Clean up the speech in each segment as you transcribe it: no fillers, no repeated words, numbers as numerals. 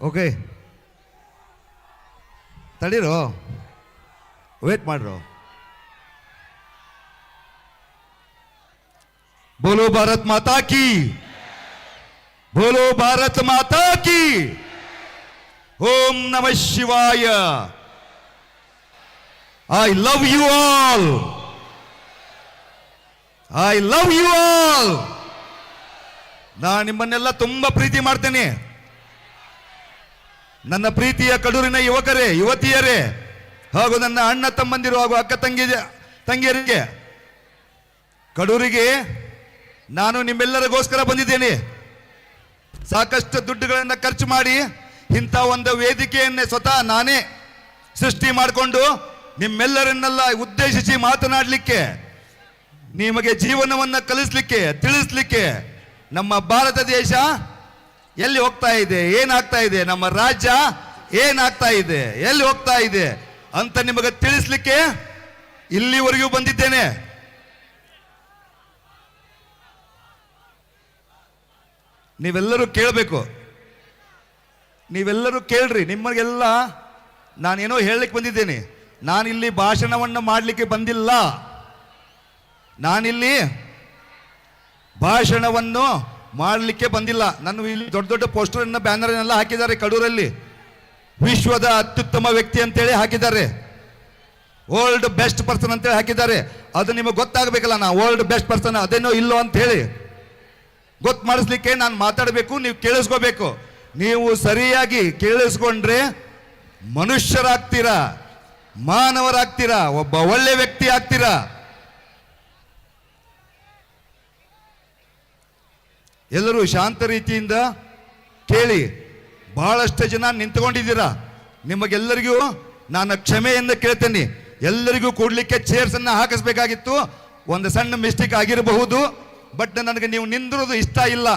Okay, ತಡೀರೋ, wait ಮಾಡ್ರು. बोलो भारत माता की, बोलो भारत माता की. ओम नमः शिवाय. I love you all. I love you all. ನಾನು ನಿಮ್ಮನ್ನೆಲ್ಲ ತುಂಬಾ ಪ್ರೀತಿ ಮಾಡ್ತೇನೆ. ನನ್ನ ಪ್ರೀತಿಯ ಕಡೂರಿನ ಯುವಕರೇ, ಯುವತಿಯರೇ ಹಾಗೂ ನನ್ನ ಅಣ್ಣ ತಮ್ಮಂದಿರು ಹಾಗೂ ಅಕ್ಕ ತಂಗಿಯರಿಗೆ, ಕಡೂರಿಗೆ ನಾನು ನಿಮ್ಮೆಲ್ಲರಿಗೋಸ್ಕರ ಬಂದಿದ್ದೇನೆ. ಸಾಕಷ್ಟು ದುಡ್ಡುಗಳನ್ನು ಖರ್ಚು ಮಾಡಿ ಇಂಥ ಒಂದು ವೇದಿಕೆಯನ್ನೇ ಸ್ವತಃ ನಾನೇ ಸೃಷ್ಟಿ ಮಾಡಿಕೊಂಡು ನಿಮ್ಮೆಲ್ಲರನ್ನೆಲ್ಲ ಉದ್ದೇಶಿಸಿ ಮಾತನಾಡಲಿಕ್ಕೆ, ನಿಮಗೆ ಜೀವನವನ್ನು ಕಲಿಸ್ಲಿಕ್ಕೆ, ತಿಳಿಸ್ಲಿಕ್ಕೆ, ನಮ್ಮ ಭಾರತ ದೇಶ ಎಲ್ಲಿ ಹೋಗ್ತಾ ಇದೆ, ಏನಾಗ್ತಾ ಇದೆ, ನಮ್ಮ ರಾಜ್ಯ ಏನಾಗ್ತಾ ಇದೆ, ಎಲ್ಲಿ ಹೋಗ್ತಾ ಇದೆ ಅಂತ ನಿಮಗೆ ತಿಳಿಸ್ಲಿಕ್ಕೆ ಇಲ್ಲಿವರೆಗೂ ಬಂದಿದ್ದೇನೆ. ನೀವೆಲ್ಲರೂ ಕೇಳಬೇಕು, ನೀವೆಲ್ಲರೂ ಕೇಳ್ರಿ. ನಿಮಗೆಲ್ಲ ನಾನೇನೋ ಹೇಳಲಿಕ್ಕೆ ಬಂದಿದ್ದೇನೆ. ನಾನಿಲ್ಲಿ ಭಾಷಣವನ್ನು ಮಾಡಲಿಕ್ಕೆ ಬಂದಿಲ್ಲ. ನಾನಿಲ್ಲಿ ಭಾಷಣವನ್ನು ಮಾಡಲಿಕ್ಕೆ ಬಂದಿಲ್ಲ. ನಾನು ಇಲ್ಲಿ ದೊಡ್ಡ ದೊಡ್ಡ ಪೋಸ್ಟರ್ ಬ್ಯಾನರ್ನೆಲ್ಲ ಹಾಕಿದ್ದಾರೆ. ಕಡೂರಲ್ಲಿ ವಿಶ್ವದ ಅತ್ಯುತ್ತಮ ವ್ಯಕ್ತಿ ಅಂತೇಳಿ ಹಾಕಿದ್ದಾರೆ, ವರ್ಲ್ಡ್ ಬೆಸ್ಟ್ ಪರ್ಸನ್ ಅಂತೇಳಿ ಹಾಕಿದ್ದಾರೆ. ಅದು ನಿಮಗೆ ಗೊತ್ತಾಗಬೇಕಲ್ಲ, ನಾ ವರ್ಲ್ಡ್ ಬೆಸ್ಟ್ ಪರ್ಸನ್ ಅದೇನೋ ಇಲ್ಲೋ ಅಂತ ಹೇಳಿ ಗೊತ್ತು ಮಾಡಿಸ್ಲಿಕ್ಕೆ ನಾನು ಮಾತಾಡಬೇಕು, ನೀವು ಕೇಳಿಸ್ಕೋಬೇಕು. ನೀವು ಸರಿಯಾಗಿ ಕೇಳಿಸ್ಕೊಂಡ್ರೆ ಮನುಷ್ಯರಾಗ್ತೀರಾ, ಮಾನವರಾಗ್ತೀರಾ, ಒಬ್ಬ ಒಳ್ಳೆ ವ್ಯಕ್ತಿ ಆಗ್ತೀರಾ. ಎಲ್ಲರೂ ಶಾಂತ ರೀತಿಯಿಂದ ಕೇಳಿ. ಬಹಳಷ್ಟು ಜನ ನಿಂತ್ಕೊಂಡಿದ್ದೀರಾ. ನಿಮಗೆಲ್ಲರಿಗೂ ನಾನು ಕ್ಷಮೆಯನ್ನು ಕೇಳ್ತೇನೆ. ಎಲ್ಲರಿಗೂ ಕೂಡ್ಲಿಕ್ಕೆ ಚೇರ್ಸ್ ಅನ್ನ ಹಾಕಿಸ್ಬೇಕಾಗಿತ್ತು. ಒಂದು ಸಣ್ಣ ಮಿಸ್ಟೇಕ್ ಆಗಿರಬಹುದು, ಬಟ್ ನನಗೆ ನೀವು ನಿಂದಿರೋದು ಇಷ್ಟ ಇಲ್ಲ.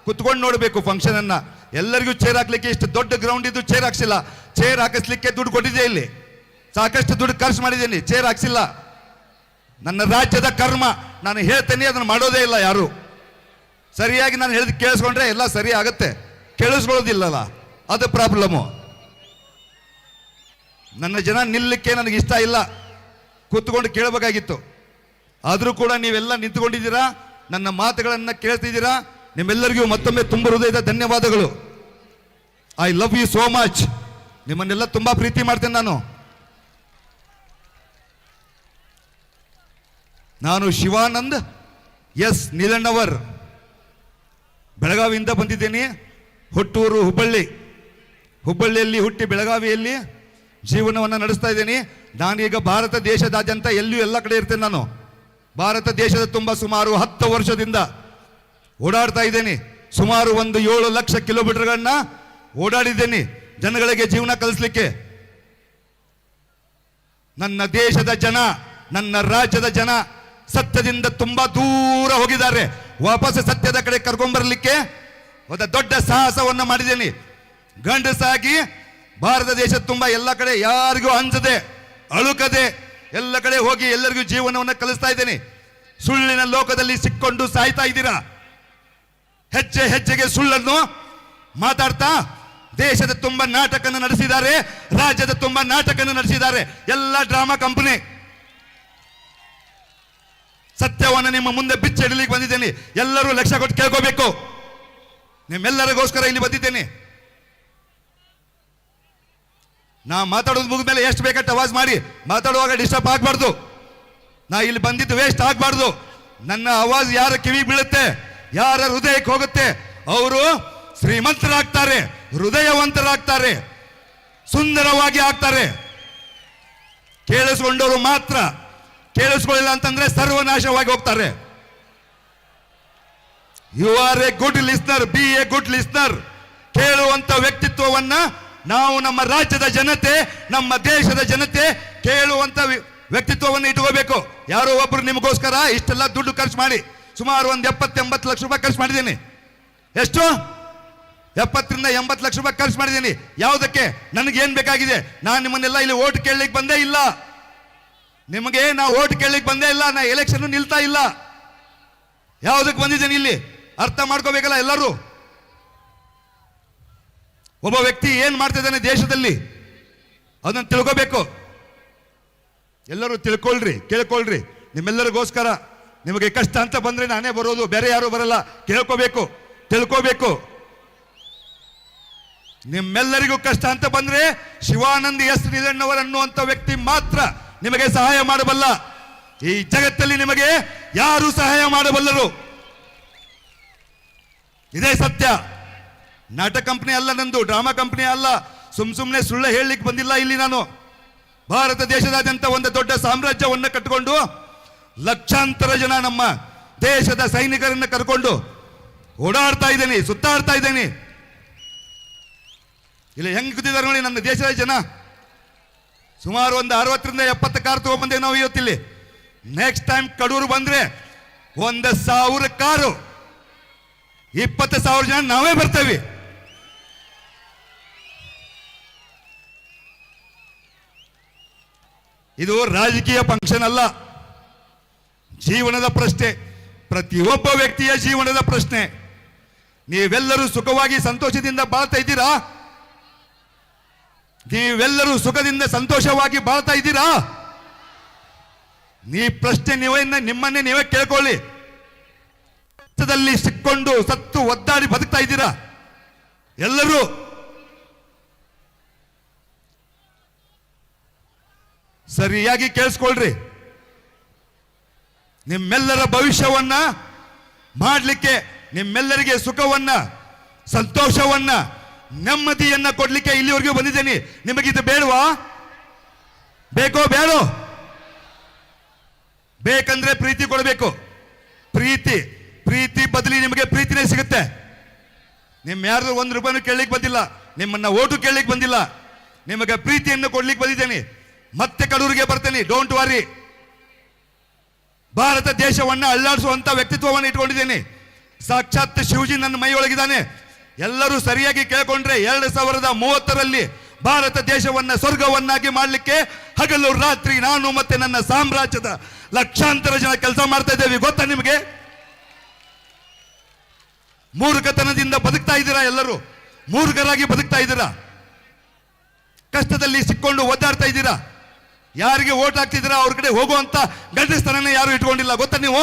ಕುತ್ಕೊಂಡು ನೋಡಬೇಕು ಫಂಕ್ಷನ್ ಅನ್ನ. ಎಲ್ಲರಿಗೂ ಚೇರ್ ಹಾಕ್ಲಿಕ್ಕೆ ಇಷ್ಟು ದೊಡ್ಡ ಗ್ರೌಂಡ್ ಇದ್ದು ಚೇರ್ ಹಾಕ್ಸಿಲ್ಲ. ಚೇರ್ ಹಾಕಿಸ್ಲಿಕ್ಕೆ ದುಡ್ಡು ಕೊಟ್ಟಿದ್ದೆ, ಇಲ್ಲಿ ಸಾಕಷ್ಟು ದುಡ್ಡು ಖರ್ಚು ಮಾಡಿದ್ದೀನಿ, ಚೇರ್ ಹಾಕ್ಸಿಲ್ಲ. ನನ್ನ ರಾಜ್ಯದ ಕರ್ಮ, ನಾನು ಹೇಳ್ತೇನೆ, ಅದನ್ನು ಮಾಡೋದೇ ಇಲ್ಲ ಯಾರು. ಸರಿಯಾಗಿ ನಾನು ಹೇಳಿದ್ ಕೇಳಿಸ್ಕೊಂಡ್ರೆ ಎಲ್ಲ ಸರಿ ಆಗತ್ತೆ, ಕೇಳಿಸ್ಕೊಳ್ಳೋದಿಲ್ಲಲ್ಲ, ಅದು ಪ್ರಾಬ್ಲಮ್ಮು. ನನ್ನ ಜನ ನಿಲ್ಲಕ್ಕೆ ನನಗೆ ಇಷ್ಟ ಇಲ್ಲ, ಕೂತ್ಕೊಂಡು ಕೇಳಬೇಕಾಗಿತ್ತು. ಆದರೂ ಕೂಡ ನೀವೆಲ್ಲ ನಿಂತ್ಕೊಂಡಿದ್ದೀರಾ, ನನ್ನ ಮಾತುಗಳನ್ನು ಕೇಳ್ತಿದ್ದೀರಾ. ನಿಮ್ಮೆಲ್ಲರಿಗೂ ಮತ್ತೊಮ್ಮೆ ತುಂಬ ಹೃದಯದ ಧನ್ಯವಾದಗಳು. I love you so much. ನಿಮ್ಮನ್ನೆಲ್ಲ ತುಂಬಾ ಪ್ರೀತಿ ಮಾಡ್ತೇನೆ ನಾನು ಶಿವಾನಂದ್ ಎಸ್ ನೀಲಣ್ಣವರ್, ಬೆಳಗಾವಿಯಿಂದ ಬಂದಿದ್ದೇನೆ. ಹುಟ್ಟೂರು ಹುಬ್ಬಳ್ಳಿಯಲ್ಲಿ ಹುಟ್ಟಿ ಬೆಳಗಾವಿಯಲ್ಲಿ ಜೀವನವನ್ನು ನಡೆಸ್ತಾ ಇದ್ದೀನಿ. ನಾನೀಗ ಭಾರತ ದೇಶದಾದ್ಯಂತ ಎಲ್ಲ ಕಡೆ ಇರ್ತೇನೆ. ನಾನು ಭಾರತ ದೇಶದ ತುಂಬ ಸುಮಾರು 10 ವರ್ಷದಿಂದ ಓಡಾಡ್ತಾ ಇದ್ದೇನೆ. ಸುಮಾರು 7 ಲಕ್ಷ ಕಿಲೋಮೀಟರ್ಗಳನ್ನ ಓಡಾಡಿದ್ದೇನೆ ಜನಗಳಿಗೆ ಜೀವನ ಕಲಿಸ್ಲಿಕ್ಕೆ. ನನ್ನ ದೇಶದ ಜನ, ನನ್ನ ರಾಜ್ಯದ ಜನ ಸತ್ಯದಿಂದ ತುಂಬಾ ದೂರ ಹೋಗಿದ್ದಾರೆ. ವಾಪಸ್ ಸತ್ಯದ ಕಡೆ ಕರ್ಕೊಂಡ್ಬರ್ಲಿಕ್ಕೆ ಒಂದು ದೊಡ್ಡ ಸಾಹಸವನ್ನು ಮಾಡಿದ್ದೇನೆ. ಗಂಡಸಾಗಿ ಭಾರತ ದೇಶ ತುಂಬಾ ಎಲ್ಲ ಕಡೆ ಯಾರಿಗೂ ಅಂಜದೆ ಅಳುಕದೆ ಎಲ್ಲ ಕಡೆ ಹೋಗಿ ಎಲ್ಲರಿಗೂ ಜೀವನವನ್ನು ಕಲಿಸ್ತಾ ಇದ್ದೇನೆ. ಸುಳ್ಳಿನ ಲೋಕದಲ್ಲಿ ಸಿಕ್ಕೊಂಡು ಸಾಯ್ತಾ ಇದ್ದೀರಾ. ಹೆಜ್ಜೆ ಹೆಜ್ಜೆಗೆ ಸುಳ್ಳನ್ನು ಮಾತಾಡ್ತಾ ದೇಶದ ತುಂಬ ನಾಟಕವನ್ನು ನಡೆಸಿದ್ದಾರೆ, ರಾಜ್ಯದ ತುಂಬ ನಾಟಕವನ್ನು ನಡೆಸಿದ್ದಾರೆ ಎಲ್ಲ ಡ್ರಾಮಾ ಕಂಪನಿ. ಸತ್ಯವನ್ನು ನಿಮ್ಮ ಮುಂದೆ ಬಿಚ್ಚಿಡಲಿಕ್ಕೆ ಬಂದಿದ್ದೇನೆ. ಎಲ್ಲರೂ ಲಕ್ಷ್ಯ ಕೊಟ್ಟು ಕೇಳ್ಕೋಬೇಕು. ನಿಮ್ಮೆಲ್ಲರಿಗೋಸ್ಕರ ಇಲ್ಲಿ ಬಂದಿದ್ದೇನೆ. ನಾ ಮಾತಾಡೋದು ಮುಗಿದ ಮೇಲೆ ಎಷ್ಟು ಬೇಕಟ್ಟು ಅವಾಜ್ ಮಾಡಿ ಮಾತಾಡುವಾಗ ಡಿಸ್ಟರ್ಬ್ ಆಗಬಾರ್ದು. ನಾ ಇಲ್ಲಿ ಬಂದಿದ್ದು ವೇಸ್ಟ್ ಆಗಬಾರ್ದು. ನನ್ನ ಅವಾಜ್ ಯಾರ ಕಿವಿ ಬೀಳುತ್ತೆ, ಯಾರ ಹೃದಯಕ್ಕೆ ಹೋಗುತ್ತೆ, ಅವರು ಶ್ರೀಮಂತರಾಗ್ತಾರೆ, ಹೃದಯವಂತರಾಗ್ತಾರೆ, ಸುಂದರವಾಗಿ ಆಗ್ತಾರೆ. ಕೇಳಿಸ್ಕೊಂಡವರು ಮಾತ್ರ, ಕೇಳಿಸ್ಕೊಳ್ಳಿಲ್ಲ ಅಂತಂದ್ರೆ ಸರ್ವನಾಶವಾಗಿ ಹೋಗ್ತಾರೆ. You are a good listener, be a good listener. ಕೇಳುವಂತ ವ್ಯಕ್ತಿತ್ವವನ್ನ ನಾವು ನಮ್ಮ ರಾಜ್ಯದ ಜನತೆ, ನಮ್ಮ ದೇಶದ ಜನತೆ ಕೇಳುವಂತ ವ್ಯಕ್ತಿತ್ವವನ್ನು ಇಟ್ಕೋಬೇಕು. ಯಾರೋ ಒಬ್ರು ನಿಮಗೋಸ್ಕರ ಇಷ್ಟೆಲ್ಲ ದುಡ್ಡು ಖರ್ಚು ಮಾಡಿ ಸುಮಾರು 70-80 ಲಕ್ಷ ರೂಪಾಯಿ ಖರ್ಚು ಮಾಡಿದ್ದೀನಿ. ಎಷ್ಟು? 70 ರಿಂದ 80 ಲಕ್ಷ ರೂಪಾಯಿ ಖರ್ಚು ಮಾಡಿದ್ದೀನಿ. ಯಾವುದಕ್ಕೆ? ನನಗೆ ಏನ್ ಬೇಕಾಗಿದೆ? ನಾನು ನಿಮ್ಮನ್ನೆಲ್ಲ ಇಲ್ಲಿ ಓಟ್ ಕೇಳಲಿಕ್ಕೆ ಬಂದೇ ಇಲ್ಲ. ನಿಮಗೆ ನಾ ಓಟ್ ಕೇಳಲಿಕ್ಕೆ ಬಂದೇ ಇಲ್ಲ. ನಾ ಎಲೆಕ್ಷನ್ ನಿಲ್ತಾ ಇಲ್ಲ. ಯಾವುದಕ್ಕೆ ಬಂದಿದ್ದೇನೆ ಇಲ್ಲಿ ಅರ್ಥ ಮಾಡ್ಕೋಬೇಕಲ್ಲ ಎಲ್ಲರೂ. ಒಬ್ಬ ವ್ಯಕ್ತಿ ಏನ್ ಮಾಡ್ತಾ ಇದ್ದಾನೆ ದೇಶದಲ್ಲಿ ಅದನ್ನು ತಿಳ್ಕೋಬೇಕು. ಎಲ್ಲರೂ ತಿಳ್ಕೊಳ್ರಿ, ಕೇಳ್ಕೊಳ್ರಿ. ನಿಮ್ಮೆಲ್ಲರಿಗೋಸ್ಕರ ನಿಮಗೆ ಕಷ್ಟ ಅಂತ ಬಂದ್ರೆ ನಾನೇ ಬರೋದು, ಬೇರೆ ಯಾರು ಬರಲ್ಲ. ಕೇಳ್ಕೋಬೇಕು, ತಿಳ್ಕೋಬೇಕು. ನಿಮ್ಮೆಲ್ಲರಿಗೂ ಕಷ್ಟ ಅಂತ ಬಂದ್ರೆ ಶಿವಾನಂದ ಎಸ್ ನಿಲಣ್ಣವರ್ ಅನ್ನುವಂಥ ವ್ಯಕ್ತಿ ಮಾತ್ರ ನಿಮಗೆ ಸಹಾಯ ಮಾಡಬಲ್ಲ. ಈ ಜಗತ್ತಲ್ಲಿ ನಿಮಗೆ ಯಾರು ಸಹಾಯ ಮಾಡಬಲ್ಲರು? ಇದೇ ಸತ್ಯ. ನಾಟಕ ಕಂಪನಿ ಅಲ್ಲ ನಂದು, ಡ್ರಾಮಾ ಕಂಪನಿ ಅಲ್ಲ. ಸುಮ್ಮನೆ ಸುಳ್ಳು ಹೇಳಲಿಕ್ಕೆ ಬಂದಿಲ್ಲ ಇಲ್ಲಿ ನಾನು. ಭಾರತ ದೇಶದಾದ್ಯಂತ ಒಂದು ದೊಡ್ಡ ಸಾಮ್ರಾಜ್ಯವನ್ನು ಕಟ್ಟಿಕೊಂಡು ಲಕ್ಷಾಂತರ ಜನ ನಮ್ಮ ದೇಶದ ಸೈನಿಕರನ್ನು ಕರ್ಕೊಂಡು ಓಡಾಡ್ತಾ ಇದ್ದೇನೆ, ಸುತ್ತಾಡ್ತಾ ಇದ್ದೇನೆ. ಇಲ್ಲಿ ಹೆಂಗ್ ಕೂತಿದ್ದಾರೆ ನೋಡಿ ನನ್ನ ದೇಶದ ಜನ. ಸುಮಾರು ಒಂದು 60ರಿಂದ 70 ಕಾರ್ ತಗೊಂಡ್ಬಂದೇವೆ ನಾವು ಇವತ್ತಿಲ್ಲಿ. ನೆಕ್ಸ್ಟ್ ಟೈಮ್ ಕಡೂರು ಬಂದ್ರೆ 1,000 ಕಾರು, 20,000 ಜನ ನಾವೇ ಬರ್ತೇವೆ. ಇದು ರಾಜಕೀಯ ಫಂಕ್ಷನ್ ಅಲ್ಲ, ಜೀವನದ ಪ್ರಶ್ನೆ, ಪ್ರತಿಯೊಬ್ಬ ವ್ಯಕ್ತಿಯ ಜೀವನದ ಪ್ರಶ್ನೆ. ನೀವೆಲ್ಲರೂ ಸುಖವಾಗಿ ಸಂತೋಷದಿಂದ ಬಾಳ್ತಾ ಇದ್ದೀರಾ? ನೀವೆಲ್ಲರೂ ಸುಖದಿಂದ ಸಂತೋಷವಾಗಿ ಬಾಳ್ತಾ ಇದ್ದೀರಾ? ನೀ ಪ್ರಶ್ನೆ ನಿಮ್ಮನ್ನೇ ನೀವೇ ಕೇಳ್ಕೊಳ್ಳಿ. ಸಿಕ್ಕೊಂಡು ಸತ್ತು ಒದ್ದಾಡಿ ಬದುಕ್ತಾ ಇದ್ದೀರಾ ಎಲ್ಲರೂ? ಸರಿಯಾಗಿ ಕೇಳಿಸ್ಕೊಳ್ರಿ. ನಿಮ್ಮೆಲ್ಲರ ಭವಿಷ್ಯವನ್ನ ಮಾಡಲಿಕ್ಕೆ, ನಿಮ್ಮೆಲ್ಲರಿಗೆ ಸುಖವನ್ನ, ಸಂತೋಷವನ್ನ, ನೆಮ್ಮದಿಯನ್ನ ಕೊಡ್ಲಿಕ್ಕೆ ಇಲ್ಲಿವರೆಗೂ ಬಂದಿದ್ದೇನೆ. ನಿಮಗಿದು ಬೇಡವಾ? ಬೇಕೋ ಬೇಡೋ? ಬೇಕಂದ್ರೆ ಪ್ರೀತಿ ಕೊಡಬೇಕು. ಪ್ರೀತಿ ಪ್ರೀತಿ ಬದಲಿ ನಿಮಗೆ ಪ್ರೀತಿನೇ ಸಿಗುತ್ತೆ. ನಿಮ್ ಯಾರು 1 ರೂಪಾಯಿನೂ ಕೇಳಲಿಕ್ಕೆ ಬಂದಿಲ್ಲ, ನಿಮ್ಮನ್ನ ಓಟು ಕೇಳಲಿಕ್ಕೆ ಬಂದಿಲ್ಲ. ನಿಮಗೆ ಪ್ರೀತಿಯನ್ನು ಕೊಡ್ಲಿಕ್ಕೆ ಬಂದಿದ್ದೇನೆ. ಮತ್ತೆ ಕಡೂರಿಗೆ ಬರ್ತೇನೆ, ಡೋಂಟ್ ವಾರಿ. ಭಾರತ ದೇಶವನ್ನ ಅಳ್ಳಾಡಿಸುವಂತ ವ್ಯಕ್ತಿತ್ವವನ್ನು ಇಟ್ಕೊಂಡಿದ್ದೇನೆ. ಸಾಕ್ಷಾತ್ ಶಿವಜಿ ನನ್ನ ಮೈಯೊಳಗಿದ್ದಾನೆ. ಎಲ್ಲರೂ ಸರಿಯಾಗಿ ಕೇಳ್ಕೊಂಡ್ರೆ 2030ರಲ್ಲಿ ಭಾರತ ದೇಶವನ್ನ ಸ್ವರ್ಗವನ್ನಾಗಿ ಮಾಡಲಿಕ್ಕೆ ಹಗಲು ರಾತ್ರಿ ನಾನು ಮತ್ತೆ ನನ್ನ ಸಾಮ್ರಾಜ್ಯದ ಲಕ್ಷಾಂತರ ಜನ ಕೆಲಸ ಮಾಡ್ತಾ ಇದ್ದೇವೆ. ಗೊತ್ತಾ ನಿಮಗೆ? ಮೂರ್ಖತನದಿಂದ ಬದುಕ್ತಾ ಇದ್ದೀರಾ, ಎಲ್ಲರೂ ಮೂರ್ಖರಾಗಿ ಬದುಕ್ತಾ ಇದ್ದೀರಾ. ಕಷ್ಟದಲ್ಲಿ ಸಿಕ್ಕೊಂಡು ಒದ್ದಾಡ್ತಾ ಇದ್ದೀರಾ. ಯಾರಿಗೆ ಓಟ್ ಹಾಕ್ತಿದ್ದೀರಾ ಅವ್ರ ಕಡೆ ಹೋಗುವಂತ ಗಂಡಸ್ತನನೇ ಯಾರು ಇಟ್ಕೊಂಡಿಲ್ಲ. ಗೊತ್ತಾ ನೀವು?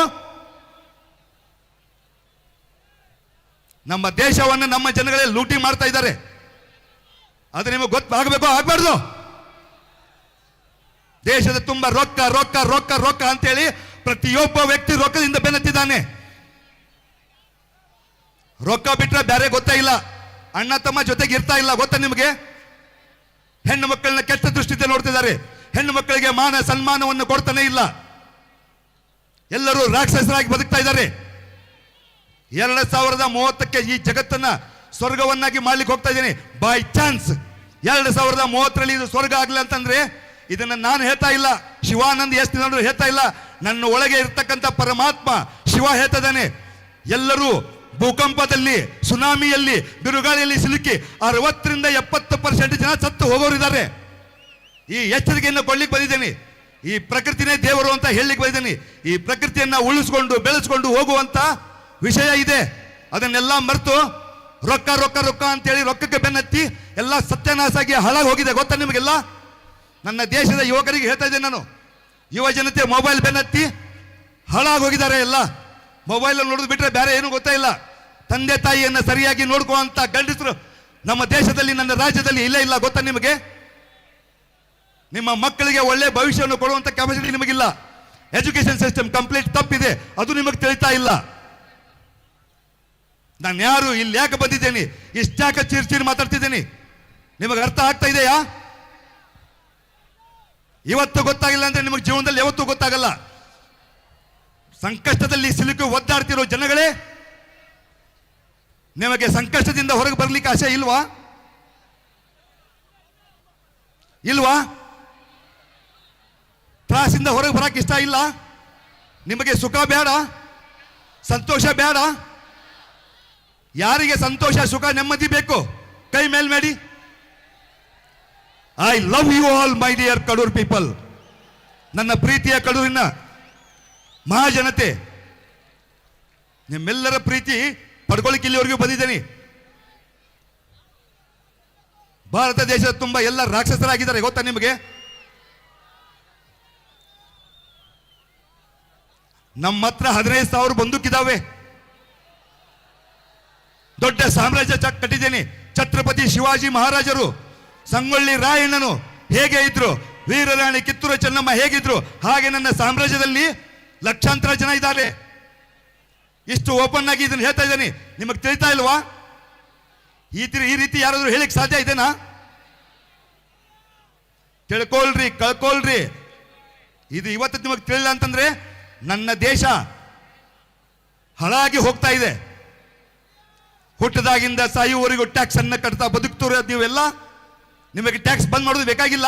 ನಮ್ಮ ದೇಶವನ್ನು ನಮ್ಮ ಜನಗಳೇ ಲೂಟಿ ಮಾಡ್ತಾ ಇದ್ದಾರೆ. ಅದು ನಿಮಗೆ ಗೊತ್ತಾಗಬೇಕು, ಆಗ್ಬಾರ್ದು. ದೇಶದ ತುಂಬ ರೊಕ್ಕ ರೊಕ್ಕ ರೊಕ್ಕ ರೊಕ್ಕ ಅಂತೇಳಿ ಪ್ರತಿಯೊಬ್ಬ ವ್ಯಕ್ತಿ ರೊಕ್ಕದಿಂದ ಬೆನ್ನತ್ತಿದ್ದಾನೆ. ರೊಕ್ಕ ಬಿಟ್ರೆ ಬೇರೆ ಗೊತ್ತೇ ಇಲ್ಲ. ಅಣ್ಣ ತಮ್ಮ ಜೊತೆಗೆ ಇರ್ತಾ ಇಲ್ಲ. ಗೊತ್ತಾ ನಿಮಗೆ? ಹೆಣ್ಣು ಮಕ್ಕಳನ್ನ ಕೆಟ್ಟ ದೃಷ್ಟಿಯಿಂದ ನೋಡ್ತಿದ್ದಾರೆ. ಹೆಣ್ಣು ಮಕ್ಕಳಿಗೆ ಮಾನ ಸನ್ಮಾನವನ್ನು ಕೊಡ್ತಾನೆ ಇಲ್ಲ. ಎಲ್ಲರೂ ರಾಕ್ಷಸರಾಗಿ ಬದುಕ್ತಾ ಇದ್ದಾರೆ. 2030ಕ್ಕೆ ಈ ಜಗತ್ತನ್ನ ಸ್ವರ್ಗವನ್ನಾಗಿ ಮಾಡ್ಲಿಕ್ಕೆ ಹೋಗ್ತಾ ಇದ್ದೀನಿ. ಬೈ ಚಾನ್ಸ್ 2030ರಲ್ಲಿ ಇದು ಸ್ವರ್ಗ ಆಗ್ಲಿ ಅಂತಂದ್ರೆ ಇದನ್ನ ನಾನು ಹೇಳ್ತಾ ಇಲ್ಲ, ಶಿವಾನಂದ ಎಸ್ ನಿಲಣ್ಣರು ಹೇಳ್ತಾ ಇಲ್ಲ, ನನ್ನ ಒಳಗೆ ಇರ್ತಕ್ಕಂಥ ಪರಮಾತ್ಮ ಶಿವ ಹೇಳ್ತಿದ್ದಾನೆ. ಎಲ್ಲರೂ ಭೂಕಂಪದಲ್ಲಿ, ಸುನಾಮಿಯಲ್ಲಿ, ಬಿರುಗಾಳಿಯಲ್ಲಿ ಸಿಲುಕಿ 60ರಿಂದ 70% ಜನ ಸತ್ತು ಹೋಗೋರಿದ್ದಾರೆ. ಈ ಎಚ್ಚರಿಕೆಯನ್ನು ಕೊಡ್ಲಿಕ್ಕೆ ಬಂದಿದ್ದೇನೆ. ಈ ಪ್ರಕೃತಿನೇ ದೇವರು ಅಂತ ಹೇಳಲಿಕ್ಕೆ ಬಂದಿದ್ದೇನೆ. ಈ ಪ್ರಕೃತಿಯನ್ನ ಉಳಿಸ್ಕೊಂಡು ಬೆಳೆಸ್ಕೊಂಡು ಹೋಗುವಂತ ವಿಷಯ ಇದೆ. ಅದನ್ನೆಲ್ಲ ಮರೆತು ರೊಕ್ಕ ರೊಕ್ಕ ರೊಕ್ಕ ಅಂತೇಳಿ ರೊಕ್ಕಕ್ಕೆ ಬೆನ್ನತ್ತಿ ಎಲ್ಲ ಸತ್ಯನಾಶ ಆಗಿ ಹಾಳಾಗಿ ಹೋಗಿದೆ. ಗೊತ್ತಾ ನಿಮಗೆಲ್ಲ? ನನ್ನ ದೇಶದ ಯುವಕರಿಗೆ ಹೇಳ್ತಾ ಇದ್ದೇನೆ ನಾನು, ಯುವ ಜನತೆ ಮೊಬೈಲ್ ಬೆನ್ನತ್ತಿ ಹಾಳಾಗಿ ಹೋಗಿದ್ದಾರೆ. ಎಲ್ಲ ಮೊಬೈಲ್ ನೋಡಿದ್ ಬಿಟ್ರೆ ಬೇರೆ ಏನು ಗೊತ್ತಾ ಇಲ್ಲ. ತಂದೆ ತಾಯಿಯನ್ನ ಸರಿಯಾಗಿ ನೋಡ್ಕೊಳ್ಳುವಂತ ಗಂಡಸರು ನಮ್ಮ ದೇಶದಲ್ಲಿ, ನನ್ನ ರಾಜ್ಯದಲ್ಲಿ ಇಲ್ಲೇ ಇಲ್ಲ. ಗೊತ್ತಾ ನಿಮಗೆ? ನಿಮ್ಮ ಮಕ್ಕಳಿಗೆ ಒಳ್ಳೆ ಭವಿಷ್ಯವನ್ನು ಕೊಡುವಂತ ಕೆಪಾಸಿಟಿ ನಿಮಗಿಲ್ಲ. ಎಜುಕೇಶನ್ ಸಿಸ್ಟಮ್ ಕಂಪ್ಲೀಟ್ ತಪ್ಪಿದೆ, ಅದು ನಿಮಗೆ ತಿಳಿತಾ ಇಲ್ಲ. ನಾನು ಯಾರು, ಇಲ್ಲಿ ಯಾಕೆ ಬಂದಿದ್ದೇನೆ, ಇಷ್ಟ್ಯಾಕೆ ಚೀರ್ ಮಾತಾಡ್ತಿದ್ದೇನೆ, ನಿಮಗೆ ಅರ್ಥ ಆಗ್ತಾ ಇದೆಯಾ? ಇವತ್ತು ಗೊತ್ತಾಗಿಲ್ಲ ಅಂದ್ರೆ ನಿಮಗೆ ಜೀವನದಲ್ಲಿ ಯಾವತ್ತೂ ಗೊತ್ತಾಗಲ್ಲ. ಸಂಕಷ್ಟದಲ್ಲಿ ಸಿಲುಕಿ ಒದ್ದಾಡ್ತಿರೋ ಜನಗಳೇ, ನಿಮಗೆ ಸಂಕಷ್ಟದಿಂದ ಹೊರಗೆ ಬರ್ಲಿಕ್ಕೆ ಆಸೆ ಇಲ್ವಾ? ಇಲ್ವಾ? ತ್ರಾಸಿಂದ ಹೊರಗೆ ಬರಕ್ಕೆ ಇಷ್ಟ ಇಲ್ಲ? ನಿಮಗೆ ಸುಖ ಬೇಡ, ಸಂತೋಷ ಬೇಡ? ಯಾರಿಗೆ ಸಂತೋಷ, ಸುಖ, ನೆಮ್ಮದಿ ಬೇಕು ಕೈ ಮೇಲ್ ಮಾಡಿ. I love you all my dear Kadur people. ನನ್ನ ಪ್ರೀತಿಯ ಕಡೂರಿನ ಮಹಾಜನತೆ, ನಿಮ್ಮೆಲ್ಲರ ಪ್ರೀತಿ ಪಡ್ಕೊಳ್ಳಿಕ್ಕೆ ಇಲ್ಲಿವರೆಗೂ ಬಂದಿದ್ದೇನೆ. ಭಾರತ ದೇಶದ ತುಂಬ ಎಲ್ಲ ರಾಕ್ಷಸರಾಗಿದ್ದಾರೆ ಗೊತ್ತಾ ನಿಮಗೆ? ನಮ್ಮ ಹತ್ರ 15,000 ಬಂದೂಕಿದಾವೆ. ದೊಡ್ಡ ಸಾಮ್ರಾಜ್ಯ ಕಟ್ಟಿದ್ದೇನೆ. ಛತ್ರಪತಿ ಶಿವಾಜಿ ಮಹಾರಾಜರು, ಸಂಗೊಳ್ಳಿ ರಾಯಣ್ಣನು ಹೇಗೆ ಇದ್ರು, ವೀರರಾಣಿ ಕಿತ್ತೂರು ಚೆನ್ನಮ್ಮ ಹೇಗಿದ್ರು, ಹಾಗೆ ನನ್ನ ಸಾಮ್ರಾಜ್ಯದಲ್ಲಿ ಲಕ್ಷಾಂತರ ಜನ ಇದ್ದಾರೆ. ಇಷ್ಟು ಓಪನ್ ಆಗಿ ಇದನ್ನು ಹೇಳ್ತಾ ಇದ್ದೇನೆ, ನಿಮಗೆ ತಿಳಿತಾ ಇಲ್ವಾ? ಈ ರೀತಿ ಯಾರಾದ್ರೂ ಹೇಳಿಕ್ ಸಾಧ್ಯ ಇದೆನಾ? ತಿಳ್ಕೊಳ್ರಿ, ಕಳ್ಕೊಳ್ರಿ. ಇದು ಇವತ್ತು ನಿಮಗೆ ತಿಳಿಲ್ಲ ಅಂತಂದ್ರೆ ನನ್ನ ದೇಶ ಹಾಳಾಗಿ ಹೋಗ್ತಾ ಇದೆ. ಹುಟ್ಟದಾಗಿಂದ ಸಾಯುವವರೆಗೂ ಟ್ಯಾಕ್ಸ್ ಅನ್ನ ಕಟ್ತಾ ಬದುಕ್ತವ್ರೆ ನೀವೆಲ್ಲ. ನಿಮಗೆ ಟ್ಯಾಕ್ಸ್ ಬಂದ್ ಮಾಡೋದು ಬೇಕಾಗಿಲ್ಲ.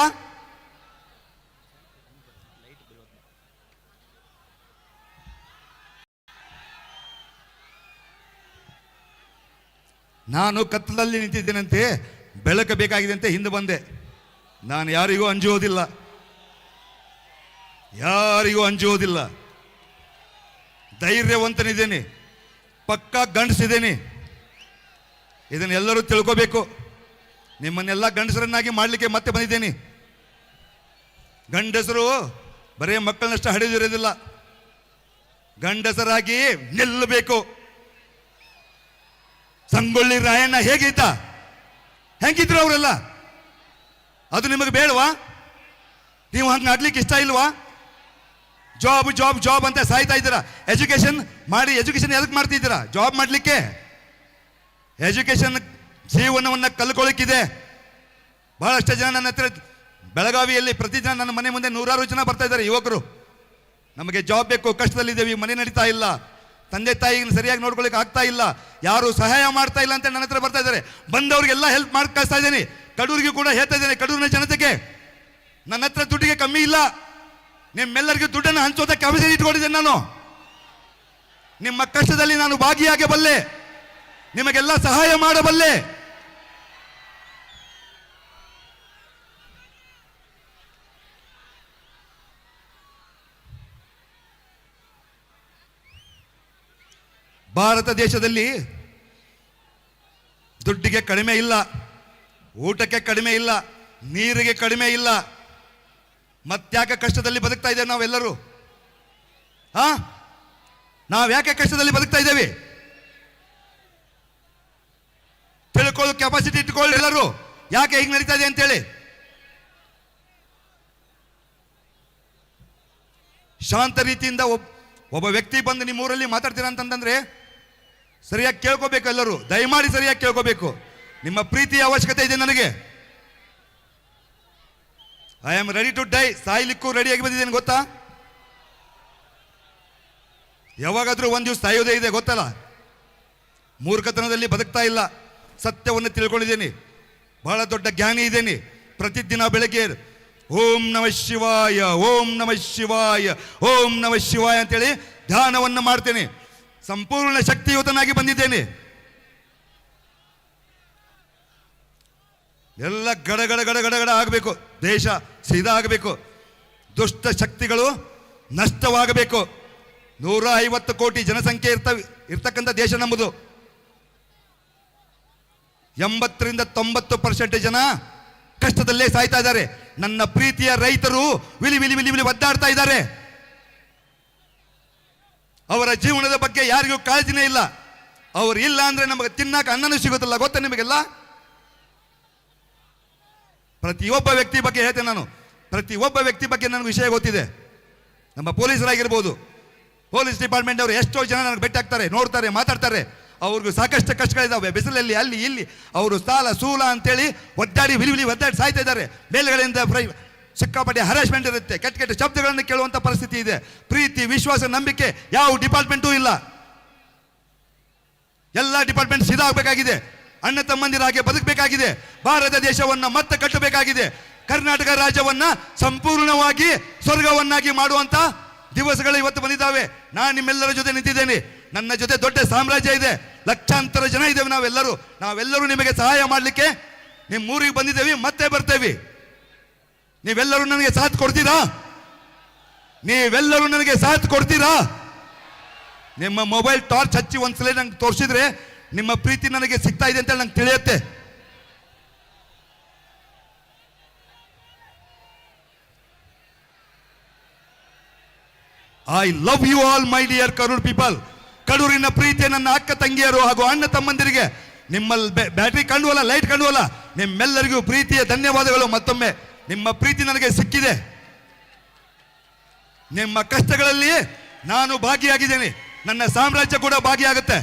ನಾನು ಕತ್ತಲಲ್ಲಿ ನಿಂತಿದ್ದೇನಂತೆ, ಬೆಳಕು ಬೇಕಾಗಿದೆ ಅಂತ ಹಿಂದೆ ಬಂದೆ. ನಾನು ಯಾರಿಗೂ ಅಂಜುವುದಿಲ್ಲ, ಯಾರಿಗೂ ಅಂಜುವುದಿಲ್ಲ. ಧೈರ್ಯವಂತನಿದ್ದೇನೆ, ಪಕ್ಕಾ ಗಂಡಸಿದ್ದೇನೆ. ಇದನ್ನೆಲ್ಲರೂ ತಿಳ್ಕೋಬೇಕು. ನಿಮ್ಮನ್ನೆಲ್ಲ ಗಂಡಸರನ್ನಾಗಿ ಮಾಡಲಿಕ್ಕೆ ಮತ್ತೆ ಬಂದಿದ್ದೇನೆ. ಗಂಡಸರು ಬರೀ ಮಕ್ಕಳನ್ನಷ್ಟು ಹಡಿದಿರೋದಿಲ್ಲ, ಗಂಡಸರಾಗಿ ನಿಲ್ಲಬೇಕು. ಸಂಗೊಳ್ಳಿ ರಾಯಣ್ಣ ಹೇಗಿದ್ದ, ಹೆಂಗಿದ್ರು ಅವರೆಲ್ಲ? ಅದು ನಿಮಗೆ ಬೇಡವಾ? ನೀವು ಹಂಗೆ ಆಡ್ಲಿಕ್ಕೆ ಇಷ್ಟ ಇಲ್ವಾ? ಜಾಬ್ ಜಾಬ್ ಜಾಬ್ ಅಂತ ಸಾಯ್ತಾ ಇದ್ದೀರಾ. ಎಜುಕೇಶನ್ ಮಾಡಿ, ಎಜುಕೇಶನ್ ಎದಕ್ಕೆ ಮಾಡ್ತಿದ್ದೀರಾ? ಜಾಬ್ ಮಾಡಲಿಕ್ಕೆ. ಎಜುಕೇಶನ್ ಜೀವನವನ್ನು ಕಲ್ಕೊಳ್ಳಿಕ್ಕಿದೆ. ಬಹಳಷ್ಟು ಜನ ನನ್ನ ಹತ್ರ ಬೆಳಗಾವಿಯಲ್ಲಿ ಪ್ರತಿದಿನ ನನ್ನ ಮನೆ ಮುಂದೆ 100 ಜನ ಬರ್ತಾ ಇದ್ದಾರೆ, ಯುವಕರು. ನಮಗೆ ಜಾಬ್ ಬೇಕು, ಕಷ್ಟದಲ್ಲಿದ್ದೇವೆ, ಮನೆ ನಡೀತಾ ಇಲ್ಲ, ತಂದೆ ತಾಯಿಗೆ ಸರಿಯಾಗಿ ನೋಡ್ಕೊಳ್ಳಿಕ್ಕೆ ಆಗ್ತಾ ಇಲ್ಲ, ಯಾರು ಸಹಾಯ ಮಾಡ್ತಾ ಇಲ್ಲ ಅಂತ ನನ್ನ ಹತ್ರ ಬರ್ತಾ ಇದ್ದಾರೆ. ಬಂದವ್ರಿಗೆಲ್ಲ ಹೆಲ್ಪ್ ಮಾಡಿ ಕಳಿಸ್ತಾ ಇದ್ದೇನೆ. ಕಡೂರಿಗೆ ಕೂಡ ಹೇಳ್ತಾ ಇದ್ದೇನೆ, ಕಡೂರಿನ ಜನತೆಗೆ ನನ್ನ ಹತ್ರ ದುಡ್ಡಿಗೆ ಕಮ್ಮಿ ಇಲ್ಲ. ನಿಮ್ಮೆಲ್ಲರಿಗೂ ದುಡ್ಡನ್ನು ಹಂಚೋದಕ್ಕೆ ಅವಶ್ಯ ಇಟ್ಕೊಂಡಿದ್ದೇನೆ. ನಾನು ನಿಮ್ಮ ಕಷ್ಟದಲ್ಲಿ ನಾನು ಭಾಗಿಯಾಗಬಲ್ಲೆ, ನಿಮಗೆಲ್ಲ ಸಹಾಯ ಮಾಡಬಲ್ಲೆ. ಭಾರತ ದೇಶದಲ್ಲಿ ದುಡ್ಡಿಗೆ ಕಡಿಮೆ ಇಲ್ಲ, ಊಟಕ್ಕೆ ಕಡಿಮೆ ಇಲ್ಲ, ನೀರಿಗೆ ಕಡಿಮೆ ಇಲ್ಲ. ಮತ್ತ್ಯಾಕೆ ಕಷ್ಟದಲ್ಲಿ ಬದುಕ್ತಾ ಇದ್ದೇವೆ ನಾವೆಲ್ಲರೂ? ನಾವು ಯಾಕೆ ಕಷ್ಟದಲ್ಲಿ ಬದುಕ್ತಾ ಇದ್ದೇವೆ? ತಿಳ್ಕೊಳ್ಳೋ ಕೆಪಾಸಿಟಿ ಇಟ್ಕೊಳ್ಳಿ ಎಲ್ಲರೂ, ಯಾಕೆ ಹೀಗೆ ನಡೀತಾ ಇದೆ ಅಂತೇಳಿ. ಶಾಂತ ರೀತಿಯಿಂದ ಒಬ್ಬ ವ್ಯಕ್ತಿ ಬಂದು ನಿಮ್ಮೂರಲ್ಲಿ ಮಾತಾಡ್ತೀರಾ ಅಂತಂದ್ರೆ ಸರಿಯಾಗಿ ಕೇಳ್ಕೋಬೇಕು. ಎಲ್ಲರೂ ದಯಮಾಡಿ ಸರಿಯಾಗಿ ಕೇಳ್ಕೋಬೇಕು. ನಿಮ್ಮ ಪ್ರೀತಿಯ ಅವಶ್ಯಕತೆ ಇದೆ ನನಗೆ. I am ready to die. ಸಾಯ್ಲಿಕ್ಕೂ ರೆಡಿಯಾಗಿ ಬಂದಿದ್ದೇನೆ, ಗೊತ್ತಾ? ಯಾವಾಗಾದ್ರೂ ಒಂದು ದಿವಸ ಸಾಯೋದೇ ಇದೆ, ಗೊತ್ತಲ್ಲ? ಮೂರ್ಖತನದಲ್ಲಿ ಬದುಕ್ತಾ ಇಲ್ಲ, ಸತ್ಯವನ್ನು ತಿಳ್ಕೊಂಡಿದ್ದೇನೆ, ಬಹಳ ದೊಡ್ಡ ಜ್ಞಾನಿ ಇದ್ದೇನೆ. ಪ್ರತಿದಿನ ಬೆಳಗ್ಗೆ ಓಂ ನಮಃ ಶಿವಾಯ, ಓಂ ನಮಃ ಶಿವಾಯ, ಓಂ ನಮಃ ಶಿವಾಯ ಅಂತೇಳಿ ಧ್ಯಾನವನ್ನು ಮಾಡ್ತೇನೆ. ಸಂಪೂರ್ಣ ಶಕ್ತಿಯುತನಾಗಿ ಬಂದಿದ್ದೇನೆ. ಎಲ್ಲ ಗಡಗಡ ಗಡಗಡ ಆಗಬೇಕು, ದೇಶ ಸೀದಾ ಆಗಬೇಕು, ದುಷ್ಟ ಶಕ್ತಿಗಳು ನಷ್ಟವಾಗಬೇಕು. 150 ಕೋಟಿ ಜನಸಂಖ್ಯೆ ಇರ್ತಕ್ಕಂಥ ದೇಶ ನಮ್ಮದು. 80ರಿಂದ 90% ಜನ ಕಷ್ಟದಲ್ಲೇ ಸಾಯ್ತಾ ಇದ್ದಾರೆ. ನನ್ನ ಪ್ರೀತಿಯ ರೈತರು ವಿಲಿ ವಿಲಿ ವಿಲಿ ವಿಲಿ ಒದ್ದಾಡ್ತಾ ಇದ್ದಾರೆ. ಅವರ ಜೀವನದ ಬಗ್ಗೆ ಯಾರಿಗೂ ಕಾಳಜಿನೇ ಇಲ್ಲ. ಅವರು ಇಲ್ಲ ಅಂದ್ರೆ ನಮಗೆ ತಿನ್ನಕ್ಕೆ ಅನ್ನನೂ ಸಿಗೋದಿಲ್ಲ, ಗೊತ್ತಾ ನಿಮಗೆಲ್ಲ? ಪ್ರತಿಯೊಬ್ಬ ವ್ಯಕ್ತಿ ಬಗ್ಗೆ ಹೇಳ್ತೇನೆ ನಾನು. ಪ್ರತಿಯೊಬ್ಬ ವ್ಯಕ್ತಿ ಬಗ್ಗೆ ನನಗೆ ವಿಷಯ ಗೊತ್ತಿದೆ. ನಮ್ಮ ಪೊಲೀಸರಾಗಿರ್ಬೋದು, ಪೊಲೀಸ್ ಡಿಪಾರ್ಟ್ಮೆಂಟ್ ಅವರು ಎಷ್ಟೋ ಜನ ನನಗೆ ಭೇಟಿ ಆಗ್ತಾರೆ, ನೋಡ್ತಾರೆ, ಮಾತಾಡ್ತಾರೆ. ಅವ್ರಿಗೂ ಸಾಕಷ್ಟು ಕಷ್ಟಗಳಿದ್ದಾವೆ. ಬಿಸಿಲಲ್ಲಿ ಅಲ್ಲಿ ಇಲ್ಲಿ ಅವರು ಸಾಲ ಸೂಲ ಅಂತೇಳಿ ಒದ್ದಾಡಿ ವಿಲಿ ವಿಲಿ ಒದ್ದಾಡಿ ಸಾಯ್ತಾ ಇದ್ದಾರೆ. ಮೇಲ್ಗಡೆಯಿಂದ ಸಿಕ್ಕಾಪಟ್ಟೆ ಹರಾಸ್ಮೆಂಟ್ ಇರುತ್ತೆ, ಕೆಟ್ಟ ಕೆಟ್ಟ ಶಬ್ದಗಳನ್ನು ಕೇಳುವಂಥ ಪರಿಸ್ಥಿತಿ ಇದೆ. ಪ್ರೀತಿ, ವಿಶ್ವಾಸ, ನಂಬಿಕೆ ಯಾವ ಡಿಪಾರ್ಟ್ಮೆಂಟೂ ಇಲ್ಲ. ಎಲ್ಲ ಡಿಪಾರ್ಟ್ಮೆಂಟ್ ಸೀದಾ ಆಗಬೇಕಾಗಿದೆ. ಅಣ್ಣ ತಮ್ಮಂದಿರಾಗೆ ಬದುಕಬೇಕಾಗಿದೆ. ಭಾರತ ದೇಶವನ್ನು ಮತ್ತೆ ಕಟ್ಟಬೇಕಾಗಿದೆ. ಕರ್ನಾಟಕ ರಾಜ್ಯವನ್ನ ಸಂಪೂರ್ಣವಾಗಿ ಸ್ವರ್ಗವನ್ನಾಗಿ ಮಾಡುವಂತ ದಿವಸಗಳು ಇವತ್ತು ಬಂದಿದ್ದಾವೆ. ನಾನು ನಿಮ್ಮೆಲ್ಲರ ಜೊತೆ ನಿಂತಿದ್ದೇನೆ. ನನ್ನ ಜೊತೆ ದೊಡ್ಡ ಸಾಮ್ರಾಜ್ಯ ಇದೆ, ಲಕ್ಷಾಂತರ ಜನ ಇದ್ದೇವೆ. ನಾವೆಲ್ಲರೂ ನಿಮಗೆ ಸಹಾಯ ಮಾಡಲಿಕ್ಕೆ ನಿಮ್ಮೂರಿಗೆ ಬಂದಿದ್ದೇವೆ, ಮತ್ತೆ ಬರ್ತೇವೆ. ನೀವೆಲ್ಲರೂ ನನಗೆ ಸಾಥ್ ಕೊಡ್ತೀರಾ? ನೀವೆಲ್ಲರೂ ನನಗೆ ಸಾಥ್ ಕೊಡ್ತೀರಾ? ನಿಮ್ಮ ಮೊಬೈಲ್ ಟಾರ್ಚ್ ಹಚ್ಚಿ ಒಂದ್ಸಲ ನಂಗೆ ತೋರಿಸಿದ್ರೆ ನಿಮ್ಮ ಪ್ರೀತಿ ನನಗೆ ಸಿಗ್ತಾ ಇದೆ ಅಂತ ನಂಗೆ ತಿಳಿಯುತ್ತೆ. I love you all my dear Karur people. ಕಡೂರಿನ ಪ್ರೀತಿಯ ನನ್ನ ಅಕ್ಕ ತಂಗಿಯರು ಹಾಗೂ ಅಣ್ಣ ತಮ್ಮಂದಿರಿಗೆ ನಿಮ್ಮಲ್ಲಿ ಬ್ಯಾಟ್ರಿ ಕಂಡುವಲ್ಲ, ಲೈಟ್ ಕಂಡುವಲ್ಲ, ನಿಮ್ಮೆಲ್ಲರಿಗೂ ಪ್ರೀತಿಯ ಧನ್ಯವಾದಗಳು. ಮತ್ತೊಮ್ಮೆ ನಿಮ್ಮ ಪ್ರೀತಿ ನನಗೆ ಸಿಕ್ಕಿದೆ. ನಿಮ್ಮ ಕಷ್ಟಗಳಲ್ಲಿ ನಾನು ಭಾಗಿಯಾಗಿದ್ದೇನೆ, ನನ್ನ ಸಾಮ್ರಾಜ್ಯ ಕೂಡ ಭಾಗಿಯಾಗುತ್ತೆ.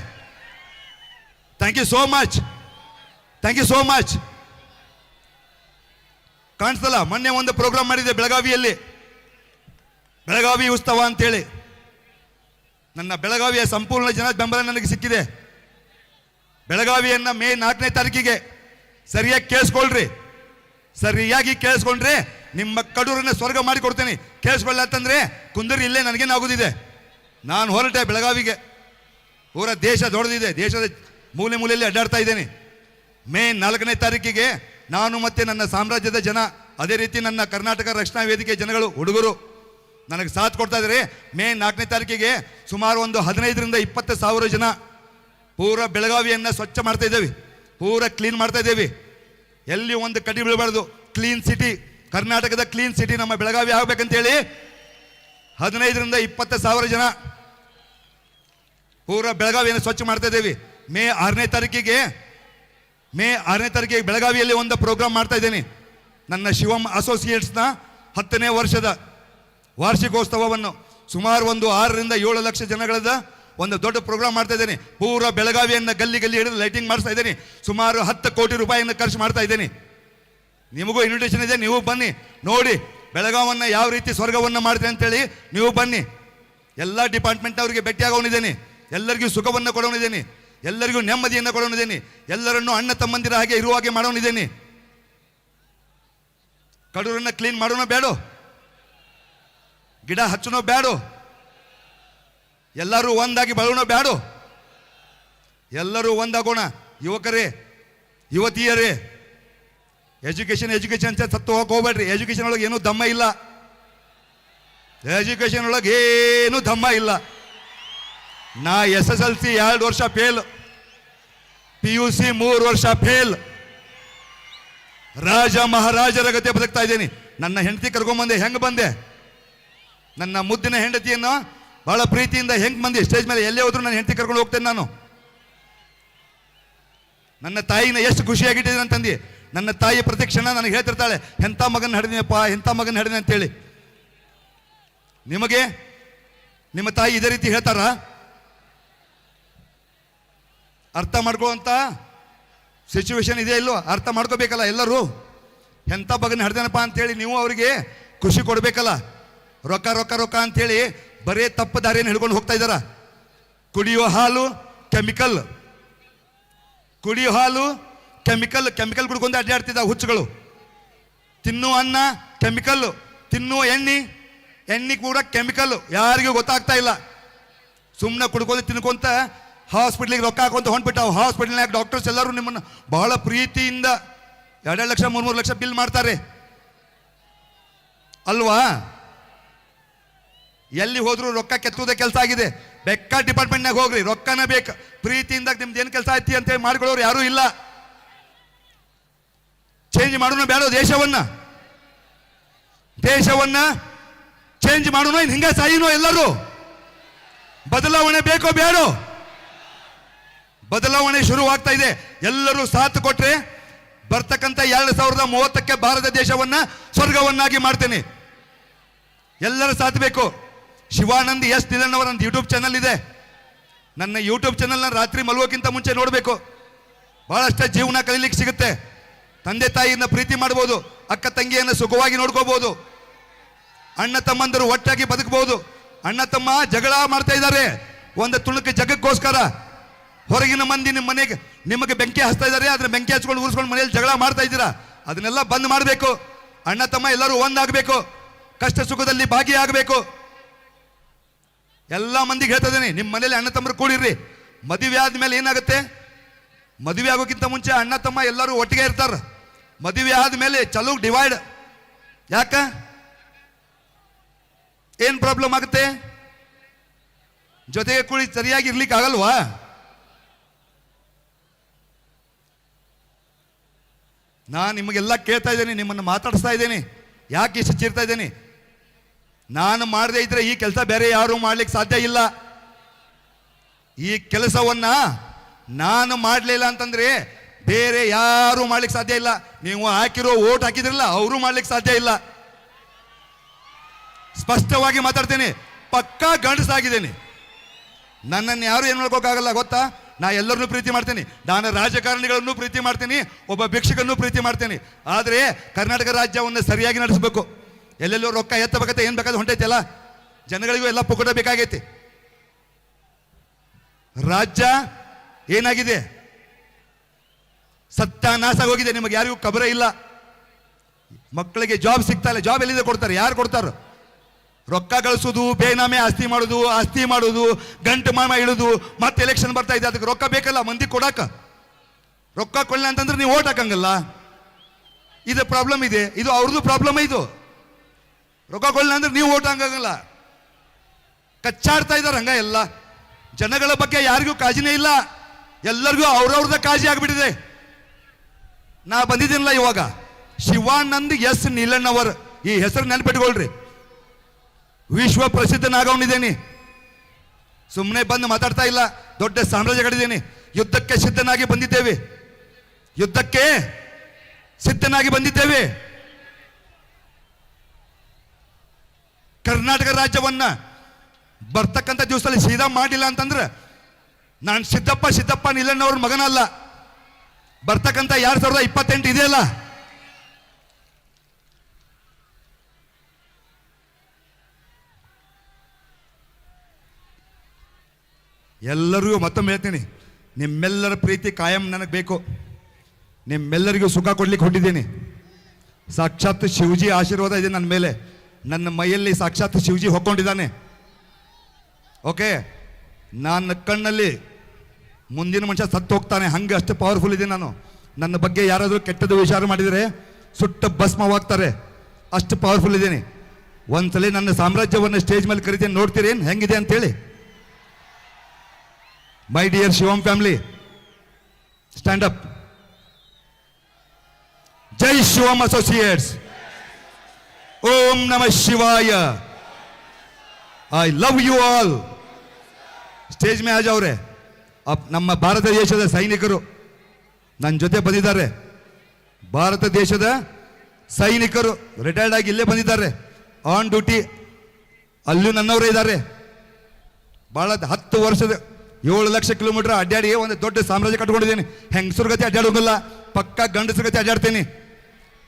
Thank you so much, thank you so much. ಕಾಣಿಸ್ತಲ್ಲ, ಮೊನ್ನೆ ಒಂದು ಪ್ರೋಗ್ರಾಮ್ ಮಾಡಿದೆ ಬೆಳಗಾವಿಯಲ್ಲಿ, ಬೆಳಗಾವಿ ಉತ್ಸವ ಅಂತೇಳಿ. ನನ್ನ ಬೆಳಗಾವಿಯ ಸಂಪೂರ್ಣ ಜನ ಬೆಂಬಲ ನನಗೆ ಸಿಕ್ಕಿದೆ. ಬೆಳಗಾವಿಯನ್ನ ಮೇ 4ನೇ ತಾರೀಕಿಗೆ ಸರಿಯಾಗಿ ಕೇಳಿಸ್ಕೊಳ್ರಿ, ಸರಿಯಾಗಿ ಕೇಳಿಸ್ಕೊಂಡ್ರೆ ನಿಮ್ಮ ಕಡೂರನ್ನ ಸ್ವರ್ಗ ಮಾಡಿಕೊಡ್ತೇನೆ. ಕೇಳಿಸ್ಕೊಳ್ಳ ಅಂತಂದ್ರೆ ಕುಂದರಿ ಇಲ್ಲೇ ನನಗೇನಾಗೋದಿದೆ. ನಾನು ಹೊರಟೆ ಬೆಳಗಾವಿಗೆ, ಪೂರ ದೇಶ ದೊಡ್ಡದಿದೆ, ದೇಶದ ಮೂಲೆ ಮೂಲೆಯಲ್ಲಿ ಅಡ್ಡಾಡ್ತಾ ಇದ್ದೇನೆ. ಮೇ 4ನೇ ತಾರೀಕಿಗೆ ನಾನು ಮತ್ತೆ ನನ್ನ ಸಾಮ್ರಾಜ್ಯದ ಜನ, ಅದೇ ರೀತಿ ನನ್ನ ಕರ್ನಾಟಕ ರಕ್ಷಣಾ ವೇದಿಕೆ ಜನಗಳು, ಹುಡುಗರು ನನಗೆ ಸಾಥ್ ಕೊಡ್ತಾ ಇದ್ದಾರೆ. ಮೇ 4ನೇ ತಾರೀಕಿಗೆ ಸುಮಾರು ಒಂದು 15ರಿಂದ 20 ಸಾವಿರ ಜನ ಪೂರ ಬೆಳಗಾವಿಯನ್ನು ಸ್ವಚ್ಛ ಮಾಡ್ತಾ ಇದ್ದೇವೆ, ಪೂರ ಕ್ಲೀನ್ ಮಾಡ್ತಾ ಇದ್ದೇವೆ. ಎಲ್ಲಿ ಒಂದು ಕಡ್ಡಿ ಬೀಳಬಾರ್ದು. ಕ್ಲೀನ್ ಸಿಟಿ, ಕರ್ನಾಟಕದ ಕ್ಲೀನ್ ಸಿಟಿ ನಮ್ಮ ಬೆಳಗಾವಿ ಆಗಬೇಕಂತೇಳಿ 15ರಿಂದ 20 ಸಾವಿರ ಜನ ಪೂರ ಬೆಳಗಾವಿಯನ್ನು ಸ್ವಚ್ಛ ಮಾಡ್ತಾ ಇದ್ದೇವೆ. ಮೇ 6ನೇ ತಾರೀಕಿಗೆ ಬೆಳಗಾವಿಯಲ್ಲಿ ಒಂದು ಪ್ರೋಗ್ರಾಮ್ ಮಾಡ್ತಾ ಇದ್ದೇನೆ. ನನ್ನ ಶಿವಮ್ ಅಸೋಸಿಯೇಟ್ಸ್ನ 10ನೇ ವರ್ಷದ ವಾರ್ಷಿಕೋತ್ಸವವನ್ನು ಸುಮಾರು ಒಂದು 6ರಿಂದ 7 ಲಕ್ಷ ಜನಗಳದ ಒಂದು ದೊಡ್ಡ ಪ್ರೋಗ್ರಾಮ್ ಮಾಡ್ತಾ ಇದ್ದೇನೆ. ಪೂರ ಬೆಳಗಾವಿಯನ್ನು ಗಲ್ಲಿ ಗಲ್ಲಿ ಹಿಡಿದು ಲೈಟಿಂಗ್ ಮಾಡಿಸ್ತಾ ಇದ್ದೇನೆ. ಸುಮಾರು 10 ಕೋಟಿ ರೂಪಾಯಿಯನ್ನು ಖರ್ಚು ಮಾಡ್ತಾ ಇದ್ದೇನೆ. ನಿಮಗೂ ಇನ್ವಿಟೇಷನ್ ಇದೆ, ನೀವು ಬನ್ನಿ ನೋಡಿ ಬೆಳಗಾವನ್ನು ಯಾವ ರೀತಿ ಸ್ವರ್ಗವನ್ನು ಮಾಡ್ತೇನೆ ಅಂತೇಳಿ. ನೀವು ಬನ್ನಿ. ಎಲ್ಲ ಡಿಪಾರ್ಟ್ಮೆಂಟ್ನವರಿಗೆ ಭೇಟಿಯಾಗೋನಿದ್ದೇನೆ, ಎಲ್ಲರಿಗೂ ಸುಖವನ್ನು ಕೊಡೋನಿದ್ದೇನೆ, ಎಲ್ಲರಿಗೂ ನೆಮ್ಮದಿಯನ್ನು ಕೊಡೋನಿದ್ದೇನೆ, ಎಲ್ಲರನ್ನೂ ಅಣ್ಣ ತಮ್ಮಂದಿರ ಹಾಗೆ ಇರುವ ಹಾಗೆ ಮಾಡೋನಿದ್ದೇನೆ. ಕಡೂರನ್ನು ಕ್ಲೀನ್ ಮಾಡೋಣ ಬೇಡೋ, ಗಿಡ ಹಚ್ಚನೋ ಬೇಡೋ, ಎಲ್ಲರೂ ಒಂದಾಗಿ ಬಾಳೋಣ ಬೇಡೋ, ಎಲ್ಲರೂ ಒಂದಾಗೋಣ. ಯುವಕರೇ, ಯುವತಿಯರೇ, ಎಜುಕೇಶನ್ ಅಂತ ಸತ್ತು ಹೋಗಕ್ಕೆ ಹೋಗ್ಬೇಡ್ರಿ. ಎಜುಕೇಶನ್ ಒಳಗೆ ಏನೂ ದಮ್ಮ ಇಲ್ಲ, ಎಜುಕೇಶನ್ ಒಳಗೆ ಏನೂ ದಮ್ಮ ಇಲ್ಲ. ನಾ SSLC 2 ವರ್ಷ ಫೇಲ್, PUC 3 ವರ್ಷ ಫೇಲ್, ರಾಜ ಮಹಾರಾಜರ ಗತೆ ಬದುಕ್ತಾ ಇದ್ದೇನೆ. ನನ್ನ ಹೆಂಡತಿ ಕರ್ಕೊಂಬಂದೆ, ಹೆಂಗೆ ಬಂದೆ? ನನ್ನ ಮುದ್ದಿನ ಹೆಂಡತಿಯನ್ನು ಬಹಳ ಪ್ರೀತಿಯಿಂದ ಹೆಂಗೆ ಬಂದೆ ಸ್ಟೇಜ್ ಮೇಲೆ. ಎಲ್ಲೇ ಹೋದ್ರು ನನ್ನ ಹೆಂಡತಿ ಕರ್ಕೊಂಡು ಹೋಗ್ತೇನೆ ನಾನು. ನನ್ನ ತಾಯಿನ ಎಷ್ಟು ಖುಷಿಯಾಗಿಟ್ಟಿದ್ದೀನಿ ಅಂತಂದು ನನ್ನ ತಾಯಿ ಪ್ರತಿಕ್ಷಣ ನನಗೆ ಹೇಳ್ತಿರ್ತಾಳೆ, ಎಂಥ ಮಗನ ಹಡಿದೀನಪ್ಪ, ಎಂಥ ಮಗನ ಹಡಿದೀನಿ ಅಂತೇಳಿ. ನಿಮಗೆ ನಿಮ್ಮ ತಾಯಿ ಇದೇ ರೀತಿ ಹೇಳ್ತಾರ? ಅರ್ಥ ಮಾಡ್ಕೊಳ್ಳುವಂಥ ಸಿಚುವೇಶನ್ ಇದೆ ಇಲ್ಲೋ? ಅರ್ಥ ಮಾಡ್ಕೋಬೇಕಲ್ಲ ಎಲ್ಲರೂ. ಎಂಥ ಮಗನ ಹಡ್ದೇನಪ್ಪ ಅಂತೇಳಿ ನೀವು ಅವರಿಗೆ ಖುಷಿ ಕೊಡಬೇಕಲ್ಲ. ರೊಕ್ಕ ರೊಕ್ಕ ರೊಕ್ಕ ಅಂಥೇಳಿ ಬರೇ ತಪ್ಪು ದಾರಿಯನ್ನು ಹಿಡ್ಕೊಂಡು ಹೋಗ್ತಾ ಇದ್ದಾರ. ಕುಡಿಯೋ ಹಾಲು ಕೆಮಿಕಲ್, ಕುಡಿಯೋ ಹಾಲು ಕೆಮಿಕಲ್, ಕೆಮಿಕಲ್ ಕುಡ್ಕೊಂಡು ಅಡ್ಡಾಡ್ತಿದ್ದ ಹುಚ್ಚುಗಳು. ತಿನ್ನುವ ಅನ್ನ ಕೆಮಿಕಲ್ಲು, ತಿನ್ನುವ ಎಣ್ಣೆ ಕೂಡ ಕೆಮಿಕಲ್ಲು. ಯಾರಿಗೂ ಗೊತ್ತಾಗ್ತಾ ಇಲ್ಲ. ಸುಮ್ಮನೆ ಕುಡ್ಕೊಂಡು ತಿನ್ಕೊಂತ ಹಾಸ್ಪಿಟ್ಲಿಗೆ ರೊಕ್ಕ ಹಾಕೊಂತ ಹೊಂಟ್ಬಿಟ್ಟಾವು. ಹಾಸ್ಪಿಟ್ಲ್ನಾಗ ಡಾಕ್ಟರ್ಸ್ ಎಲ್ಲರೂ ನಿಮ್ಮನ್ನು ಬಹಳ ಪ್ರೀತಿಯಿಂದ 2 ಲಕ್ಷ 3 ಲಕ್ಷ ಬಿಲ್ ಮಾಡ್ತಾರೆ ಅಲ್ವಾ? ಎಲ್ಲಿ ಹೋದ್ರು ರೊಕ್ಕ ಕೆತ್ತುವುದೇ ಕೆಲಸ ಆಗಿದೆ. ಬೆಕ್ಕ ಡಿಪಾರ್ಟ್ಮೆಂಟ್ನಾಗ ಹೋಗ್ರಿ, ರೊಕ್ಕನ ಬೇಕು. ಪ್ರೀತಿಯಿಂದ ನಿಮ್ದು ಏನು ಕೆಲಸ ಐತಿ ಅಂತೇಳಿ ಮಾಡ್ಕೊಳ್ಳೋರು ಯಾರೂ ಇಲ್ಲ. ಚೇಂಜ್ ಮಾಡೋಣ ಬೇಡ ದೇಶವನ್ನ ಚೇಂಜ್ ಮಾಡೋಣ. ಹಿಂಗೆ ಸಾಯಿನೋ ಎಲ್ಲರೂ? ಬದಲಾವಣೆ ಬೇಕೋ ಬೇಡೋ? ಬದಲಾವಣೆ ಶುರುವಾಗ್ತಾ ಇದೆ. ಎಲ್ಲರೂ ಸಾಥ್ ಕೊಟ್ರೆ ಬರ್ತಕ್ಕಂಥ 2030ಕ್ಕೆ ಭಾರತ ದೇಶವನ್ನ ಸ್ವರ್ಗವನ್ನಾಗಿ ಮಾಡ್ತೇನೆ. ಎಲ್ಲರ ಸಾಥ್ ಬೇಕು. ಶಿವಾನಂದ್ ಎಸ್ ನಿಲನ್ ಅವರ ಒಂದು ಯೂಟ್ಯೂಬ್ ಚಾನಲ್ ಇದೆ. ನನ್ನ ಯೂಟ್ಯೂಬ್ ಚಾನಲ್ನ ರಾತ್ರಿ ಮಲಗೋಕ್ಕಿಂತ ಮುಂಚೆ ನೋಡಬೇಕು. ಬಹಳಷ್ಟು ಜೀವನ ಕಲೀಲಿಕ್ಕೆ ಸಿಗುತ್ತೆ. ತಂದೆ ತಾಯಿಯನ್ನು ಪ್ರೀತಿ ಮಾಡ್ಬೋದು, ಅಕ್ಕ ತಂಗಿಯನ್ನು ಸುಖವಾಗಿ ನೋಡ್ಕೋಬಹುದು, ಅಣ್ಣ ತಮ್ಮಂದರು ಒಟ್ಟಾಗಿ ಬದುಕಬಹುದು. ಅಣ್ಣ ತಮ್ಮ ಜಗಳ ಮಾಡ್ತಾ ಇದ್ದಾರೆ ಒಂದು ತುಣುಕು ಜಗಕ್ಕೋಸ್ಕರ. ಹೊರಗಿನ ಮಂದಿ ನಿಮ್ಮ ಮನೆಗೆ ನಿಮಗೆ ಬೆಂಕಿ ಹಚ್ತಾ ಇದ್ದಾರೆ, ಅದನ್ನ ಬೆಂಕಿ ಹಚ್ಕೊಂಡು ಉರಿಸ್ಕೊಂಡು ಮನೆಯಲ್ಲಿ ಜಗಳ ಮಾಡ್ತಾ ಇದ್ದೀರಾ. ಅದನ್ನೆಲ್ಲ ಬಂದ್ ಮಾಡಬೇಕು. ಅಣ್ಣ ತಮ್ಮ ಎಲ್ಲರೂ ಒಂದಾಗಬೇಕು, ಕಷ್ಟ ಸುಖದಲ್ಲಿ ಭಾಗಿಯಾಗಬೇಕು. ಎಲ್ಲ ಮಂದಿಗೆ ಹೇಳ್ತಾ ಇದ್ದೀನಿ, ನಿಮ್ಮ ಮನೇಲಿ ಅಣ್ಣ ತಮ್ಮರು ಕೂಡಿರ್ರಿ. ಮದುವೆ ಆದ್ಮೇಲೆ ಏನಾಗುತ್ತೆ? ಮದುವೆ ಆಗೋಕ್ಕಿಂತ ಮುಂಚೆ ಅಣ್ಣ ತಮ್ಮ ಎಲ್ಲರೂ ಒಟ್ಟಿಗೆ ಇರ್ತಾರೆ. ಮದುವೆ ಆದ್ಮೇಲೆ ಚಲೋ ಡಿವೈಡ್. ಯಾಕ? ಏನ್ ಪ್ರಾಬ್ಲಮ್ ಆಗುತ್ತೆ? ಜೊತೆಗೆ ಕೂಡಿ ಸರಿಯಾಗಿ ಇರ್ಲಿಕ್ಕೆ ಆಗಲ್ವಾ? ನಾನು ನಿಮಗೆಲ್ಲ ಕೇಳ್ತಾ ಇದ್ದೀನಿ, ನಿಮ್ಮನ್ನು ಮಾತಾಡಿಸ್ತಾ ಇದ್ದೀನಿ. ಯಾಕೆ ಇಷ್ಟು ಚಿರ್ತಾ ಇದ್ದೀನಿ? ನಾನು ಮಾಡದೇ ಇದ್ರೆ ಈ ಕೆಲಸ ಬೇರೆ ಯಾರು ಮಾಡ್ಲಿಕ್ಕೆ ಸಾಧ್ಯ ಇಲ್ಲ. ಈ ಕೆಲಸವನ್ನ ನಾನು ಮಾಡಲಿಲ್ಲ ಅಂತಂದ್ರೆ ಬೇರೆ ಯಾರು ಮಾಡ್ಲಿಕ್ಕೆ ಸಾಧ್ಯ ಇಲ್ಲ. ನೀವು ಹಾಕಿರೋ ಓಟ್ ಹಾಕಿದ್ರಲ್ಲ ಅವರು ಮಾಡ್ಲಿಕ್ಕೆ ಸಾಧ್ಯ ಇಲ್ಲ. ಸ್ಪಷ್ಟವಾಗಿ ಮಾತಾಡ್ತೇನೆ, ಪಕ್ಕಾ ಗಂಡಸಾಗಿದ್ದೇನೆ. ನನ್ನನ್ನು ಯಾರು ಏನು ಮಾಡ್ಕೋಕ್ಕಾಗಲ್ಲ ಗೊತ್ತಾ? ನಾ ಎಲ್ಲರನ್ನೂ ಪ್ರೀತಿ ಮಾಡ್ತೀನಿ. ನಾನು ರಾಜಕಾರಣಿಗಳನ್ನು ಪ್ರೀತಿ ಮಾಡ್ತೀನಿ, ಒಬ್ಬ ಭಿಕ್ಷಕನ್ನು ಪ್ರೀತಿ ಮಾಡ್ತೀನಿ. ಆದರೆ ಕರ್ನಾಟಕ ರಾಜ್ಯವನ್ನು ಸರಿಯಾಗಿ ನಡೆಸಬೇಕು. ಎಲ್ಲೆಲ್ಲೋ ರೊಕ್ಕ ಎತ್ತಬೇಕತ್ತೆ, ಏನು ಬೇಕಾದ್ರೆ ಹೊಂಟೈತಿ ಅಲ್ಲ, ಜನಗಳಿಗೂ ಎಲ್ಲ ಪುಕ್ಕಟ ಬೇಕಾಗೈತಿ. ರಾಜ್ಯ ಏನಾಗಿದೆ? ಸತ್ಯಾನಾಶ ಹೋಗಿದೆ. ನಿಮಗೆ ಯಾರಿಗೂ ಖಬರೇ ಇಲ್ಲ. ಮಕ್ಕಳಿಗೆ ಜಾಬ್ ಸಿಗ್ತಾ ಇಲ್ಲ. ಜಾಬ್ ಎಲ್ಲಿದೆ ಕೊಡ್ತಾರೆ? ಯಾರು ಕೊಡ್ತಾರೋ? ರೊಕ್ಕ ಗಳಿಸೋದು, ಬೇನಾಮೆ ಆಸ್ತಿ ಮಾಡೋದು, ಗಂಟು ಮಾಮ ಇಳುದು, ಮತ್ತೆ ಎಲೆಕ್ಷನ್ ಬರ್ತಾ ಇದೆ, ಅದಕ್ಕೆ ರೊಕ್ಕ ಬೇಕಲ್ಲ ಮಂದಿ ಕೊಡಾಕ. ರೊಕ್ಕ ಕೊಡಲಿಲ್ಲ ಅಂತಂದ್ರೆ ನೀವು ಓಟ್ ಹಾಕಂಗಲ್ಲ. ಇದು ಪ್ರಾಬ್ಲಮ್ ಇದೆ. ಇದು ಅವ್ರದ್ದು ಪ್ರಾಬ್ಲಮ್. ಇದು ರೊಕ್ಕ ಕೊಡಲಿಲ್ಲ ಅಂದ್ರೆ ನೀವು ಓಟ್ ಹಾಕಂಗಲ್ಲ. ಕಚ್ಚಾಡ್ತಾ ಇದ್ದಾರೆ ಹಂಗ. ಎಲ್ಲ ಜನಗಳ ಬಗ್ಗೆ ಯಾರಿಗೂ ಕಾಳಜಿನೇ ಇಲ್ಲ. ಎಲ್ಲರಿಗೂ ಅವ್ರವ್ರದ ಕಾಳಜಿ ಆಗ್ಬಿಟ್ಟಿದೆ. ನಾ ಬಂದಿದ್ದೀನಲ್ಲ ಇವಾಗ, ಶಿವಾನಂದ್ ಎಸ್ ನೀಲಣ್ಣವರ್, ಈ ಹೆಸರು ನೆನ್ಪಿಟ್ಕೊಳ್ರಿ. ವಿಶ್ವ ಪ್ರಸಿದ್ಧ ನಾಗವನಿದ್ದೇನೆ. ಸುಮ್ಮನೆ ಬಂದು ಮಾತಾಡ್ತಾ ಇಲ್ಲ. ದೊಡ್ಡ ಸಾಮ್ರಾಜ್ಯ ಕಟ್ಟಿದ್ದೇನೆ. ಯುದ್ಧಕ್ಕೆ ಸಿದ್ಧನಾಗಿ ಬಂದಿದ್ದೇವೆ. ಯುದ್ಧಕ್ಕೆ ಸಿದ್ಧನಾಗಿ ಬಂದಿದ್ದೇವೆ. ಕರ್ನಾಟಕ ರಾಜ್ಯವನ್ನ ಬರ್ತಕ್ಕಂಥ ದಿವಸದಲ್ಲಿ ಸೀದಾ ಮಾಡಿಲ್ಲ ಅಂತಂದ್ರೆ ನಾನು ಸಿದ್ದಪ್ಪ ನೀಲಣ್ಣವ್ರ ಮಗನಲ್ಲ. ಬರ್ತಕ್ಕಂಥ 2028 ಇದೆಯಲ್ಲ, ಎಲ್ಲರಿಗೂ ಮತ್ತೊಮ್ಮೆ ಹೇಳ್ತೀನಿ, ನಿಮ್ಮೆಲ್ಲರ ಪ್ರೀತಿ ಕಾಯಂ ನನಗೆ ಬೇಕು. ನಿಮ್ಮೆಲ್ಲರಿಗೂ ಸುಖ ಕೊಡ್ಲಿಕ್ಕೆ ಹೊಟ್ಟಿದ್ದೀನಿ. ಸಾಕ್ಷಾತ್ ಶಿವಜಿ ಆಶೀರ್ವಾದ ಇದೆ ನನ್ನ ಮೇಲೆ. ನನ್ನ ಮೈಯಲ್ಲಿ ಸಾಕ್ಷಾತ್ ಶಿವಜಿ ಹೊಕ್ಕೊಂಡಿದ್ದಾನೆ. ಓಕೆ, ನನ್ನ ಕಣ್ಣಲ್ಲಿ ಮುಂದಿನ ಮನುಷ್ಯ ಸತ್ತು ಹೋಗ್ತಾನೆ, ಹಂಗೆ ಅಷ್ಟು ಪವರ್ಫುಲ್ ಇದೆ ನಾನು. ನನ್ನ ಬಗ್ಗೆ ಯಾರಾದರೂ ಕೆಟ್ಟದ್ದು ವಿಚಾರ ಮಾಡಿದರೆ ಸುಟ್ಟ ಭಸ್ಮವಾಗ್ತಾರೆ, ಅಷ್ಟು ಪವರ್ಫುಲ್ ಇದ್ದೀನಿ. ಒಂದ್ಸಲಿ ನನ್ನ ಸಾಮ್ರಾಜ್ಯವನ್ನು ಸ್ಟೇಜ್ ಮೇಲೆ ಕರಿತೀನಿ, ನೋಡ್ತೀರೇನು ಹೆಂಗಿದೆ ಅಂತೇಳಿ. My dear Shivam family, stand up. ಜೈ ಶಿವಂ ಅಸೋಸಿಯೇಟ್ಸ್. ಓಂ ನಮಃ ಶಿವಾಯ. I love you all. Stage ಮೇ ಆಜವ್ರೆ. ನಮ್ಮ ಭಾರತ ದೇಶದ ಸೈನಿಕರು ನನ್ನ ಜೊತೆ ಬಂದಿದ್ದಾರೆ. ಭಾರತ ದೇಶದ ಸೈನಿಕರು ರಿಟೈರ್ಡ್ ಆಗಿ ಇಲ್ಲೇ ಬಂದಿದ್ದಾರೆ, ಆನ್ ಡ್ಯೂಟಿ. ಅಲ್ಲೂ ನನ್ನವರೇ ಇದ್ದಾರೆ. ಭಾಳ 10 ವರ್ಷದ 7 ಲಕ್ಷ ಕಿಲೋಮೀಟರ್ ಅಡ್ಡಾಡಿ ಒಂದು ದೊಡ್ಡ ಸಾಮ್ರಾಜ್ಯ ಕಟ್ಕೊಂಡಿದ್ದೀನಿ. ಹೆಂಗಸರ ಗತಿ ಅಡ್ಡಾಡೋಂಗಿಲ್ಲ, ಪಕ್ಕ ಗಂಡಸರ ಗತಿ ಅಡ್ಡಾಡ್ತೀನಿ.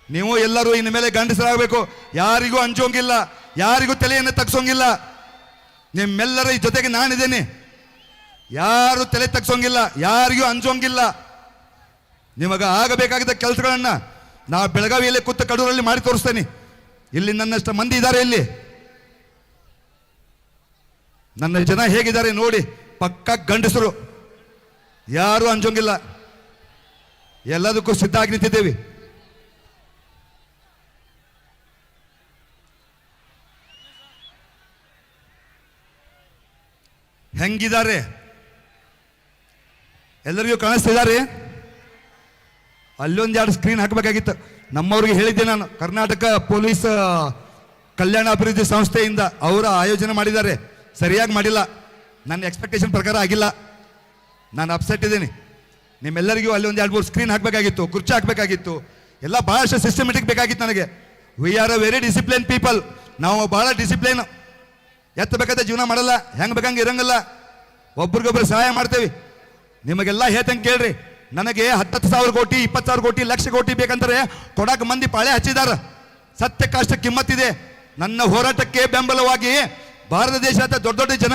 ನೀವು ಎಲ್ಲರೂ ಇನ್ನು ಮೇಲೆ ಗಂಡಸರಾಗಬೇಕು. ಯಾರಿಗೂ ಅಂಜೋಂಗಿಲ್ಲ, ಯಾರಿಗೂ ತಲೆಯನ್ನು ತಗ್ಸೋಂಗಿಲ್ಲ. ನಿಮ್ಮೆಲ್ಲರ ಜೊತೆಗೆ ನಾನಿದ್ದೇನೆ. ಯಾರು ತಲೆ ತಗ್ಸೋಂಗಿಲ್ಲ, ಯಾರಿಗೂ ಅಂಜೋಂಗಿಲ್ಲ. ನಿಮಗ ಆಗಬೇಕಾಗಿದ್ದ ಕೆಲಸಗಳನ್ನ ನಾವು ಬೆಳಗಾವಿಯಲ್ಲಿ ಕೂತು ಕಡೂರಲ್ಲಿ ಮಾಡಿ ತೋರಿಸ್ತೇನೆ. ಇಲ್ಲಿ ನನ್ನಷ್ಟು ಮಂದಿ ಇದ್ದಾರೆ. ಇಲ್ಲಿ ನನ್ನ ಜನ ಹೇಗಿದ್ದಾರೆ ನೋಡಿ. ಪಕ್ಕ ಗಂಡಸರು, ಯಾರು ಅಂಜೋಂಗಿಲ್ಲ. ಎಲ್ಲದಕ್ಕೂ ಸಿದ್ಧ ಆಗಿ ನಿಂತಿದ್ದೇವೆ. ಹೆಂಗಿದ್ದಾರೆ ಎಲ್ಲರಿಗೂ ಕಾಣಿಸ್ತಿದ್ದಾರೆ. ಅಲ್ಲೊಂದೆರಡು ಸ್ಕ್ರೀನ್ ಹಾಕಬೇಕಾಗಿತ್ತು. ನಮ್ಮವ್ರಿಗೆ ಹೇಳಿದ್ದೆ ನಾನು, ಕರ್ನಾಟಕ ಪೊಲೀಸ್ ಕಲ್ಯಾಣ ಅಭಿವೃದ್ಧಿ ಸಂಸ್ಥೆಯಿಂದ ಅವರ ಆಯೋಜನೆ ಮಾಡಿದ್ದಾರೆ. ಸರಿಯಾಗಿ ಮಾಡಿಲ್ಲ, ನನ್ನ ಎಕ್ಸ್ಪೆಕ್ಟೇಷನ್ ಪ್ರಕಾರ ಆಗಿಲ್ಲ. ನಾನು ಅಪ್ಸೆಟ್ ಇದ್ದೀನಿ. ನಿಮ್ಮೆಲ್ಲರಿಗೂ ಅಲ್ಲಿ ಒಂದು 2-3 ಸ್ಕ್ರೀನ್ ಹಾಕಬೇಕಾಗಿತ್ತು, ಕುರ್ಚಿ ಹಾಕಬೇಕಾಗಿತ್ತು. ಎಲ್ಲ ಭಾಳಷ್ಟು ಸಿಸ್ಟಮೆಟಿಕ್ ಬೇಕಾಗಿತ್ತು ನನಗೆ. We are a very discipline people. ನಾವು ಭಾಳ ಡಿಸಿಪ್ಲಿನ್. ಎತ್ತಬೇಕಾದ ಜೀವನ ಮಾಡಲ್ಲ, ಹೆಂಗೆ ಬೇಕಂಗೆ ಇರಂಗಿಲ್ಲ. ಒಬ್ರಿಗೊಬ್ರು ಸಹಾಯ ಮಾಡ್ತೇವೆ. ನಿಮಗೆಲ್ಲ ಹೇಳ್ತಂಗೆ ಕೇಳ್ರಿ. ನನಗೆ 10,000 ಕೋಟಿ, 20,000 ಕೋಟಿ, ಲಕ್ಷ ಕೋಟಿ ಬೇಕಂತಾರೆ ಕೊಡಕ್ಕೆ ಮಂದಿ ಪಾಳೆ ಹಚ್ಚಿದಾರ. ಸತ್ಯಕ್ಕಷ್ಟು ಕಿಮ್ಮತ್ತಿದೆ. ನನ್ನ ಹೋರಾಟಕ್ಕೆ ಬೆಂಬಲವಾಗಿ ಭಾರತ ದೇಶದ ದೊಡ್ಡ ದೊಡ್ಡ ಜನ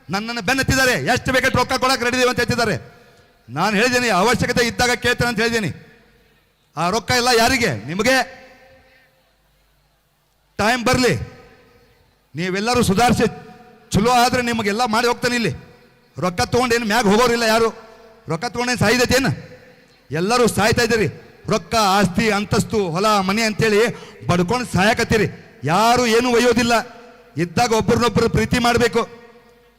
ನನ್ನನ್ನು ಬೆನ್ನತ್ತಿದ್ದಾರೆ. ಎಷ್ಟು ಬೇಕಾದ್ರೆ ರೊಕ್ಕ ಕೊಡಕ್ಕೆ ರೆಡಿ ಅಂತ ಹೇಳ್ತಿದ್ದಾರೆ. ನಾನು ಹೇಳಿದ್ದೀನಿ, ಅವಶ್ಯಕತೆ ಇದ್ದಾಗ ಕೇಳ್ತೇನೆ ಅಂತ ಹೇಳಿದ್ದೀನಿ. ಆ ರೊಕ್ಕ ಎಲ್ಲ ಯಾರಿಗೆ? ನಿಮಗೆ. ಟೈಮ್ ಬರಲಿ, ನೀವೆಲ್ಲರೂ ಸುಧಾರಿಸಿ ಚಲೋ ಆದರೆ ನಿಮಗೆಲ್ಲ ಮಾಡಿ ಹೋಗ್ತಾನೆ. ಇಲ್ಲಿ ರೊಕ್ಕ ತೊಗೊಂಡೇನು ಮ್ಯಾಗ ಹೋಗೋರಿಲ್ಲ ಯಾರು. ರೊಕ್ಕ ತೊಗೊಂಡೇನು ಸಾಯ್ದೈತೇನು? ಎಲ್ಲರೂ ಸಾಯ್ತಾ ಇದ್ದೀರಿ. ರೊಕ್ಕ, ಆಸ್ತಿ, ಅಂತಸ್ತು, ಹೊಲ, ಮನೆ ಅಂತೇಳಿ ಬಡ್ಕೊಂಡು ಸಾಯಕತ್ತೀರಿ. ಯಾರು ಏನು ಒಯ್ಯೋದಿಲ್ಲ. ಇದ್ದಾಗ ಒಬ್ಬರನ್ನೊಬ್ಬರು ಪ್ರೀತಿ ಮಾಡಬೇಕು.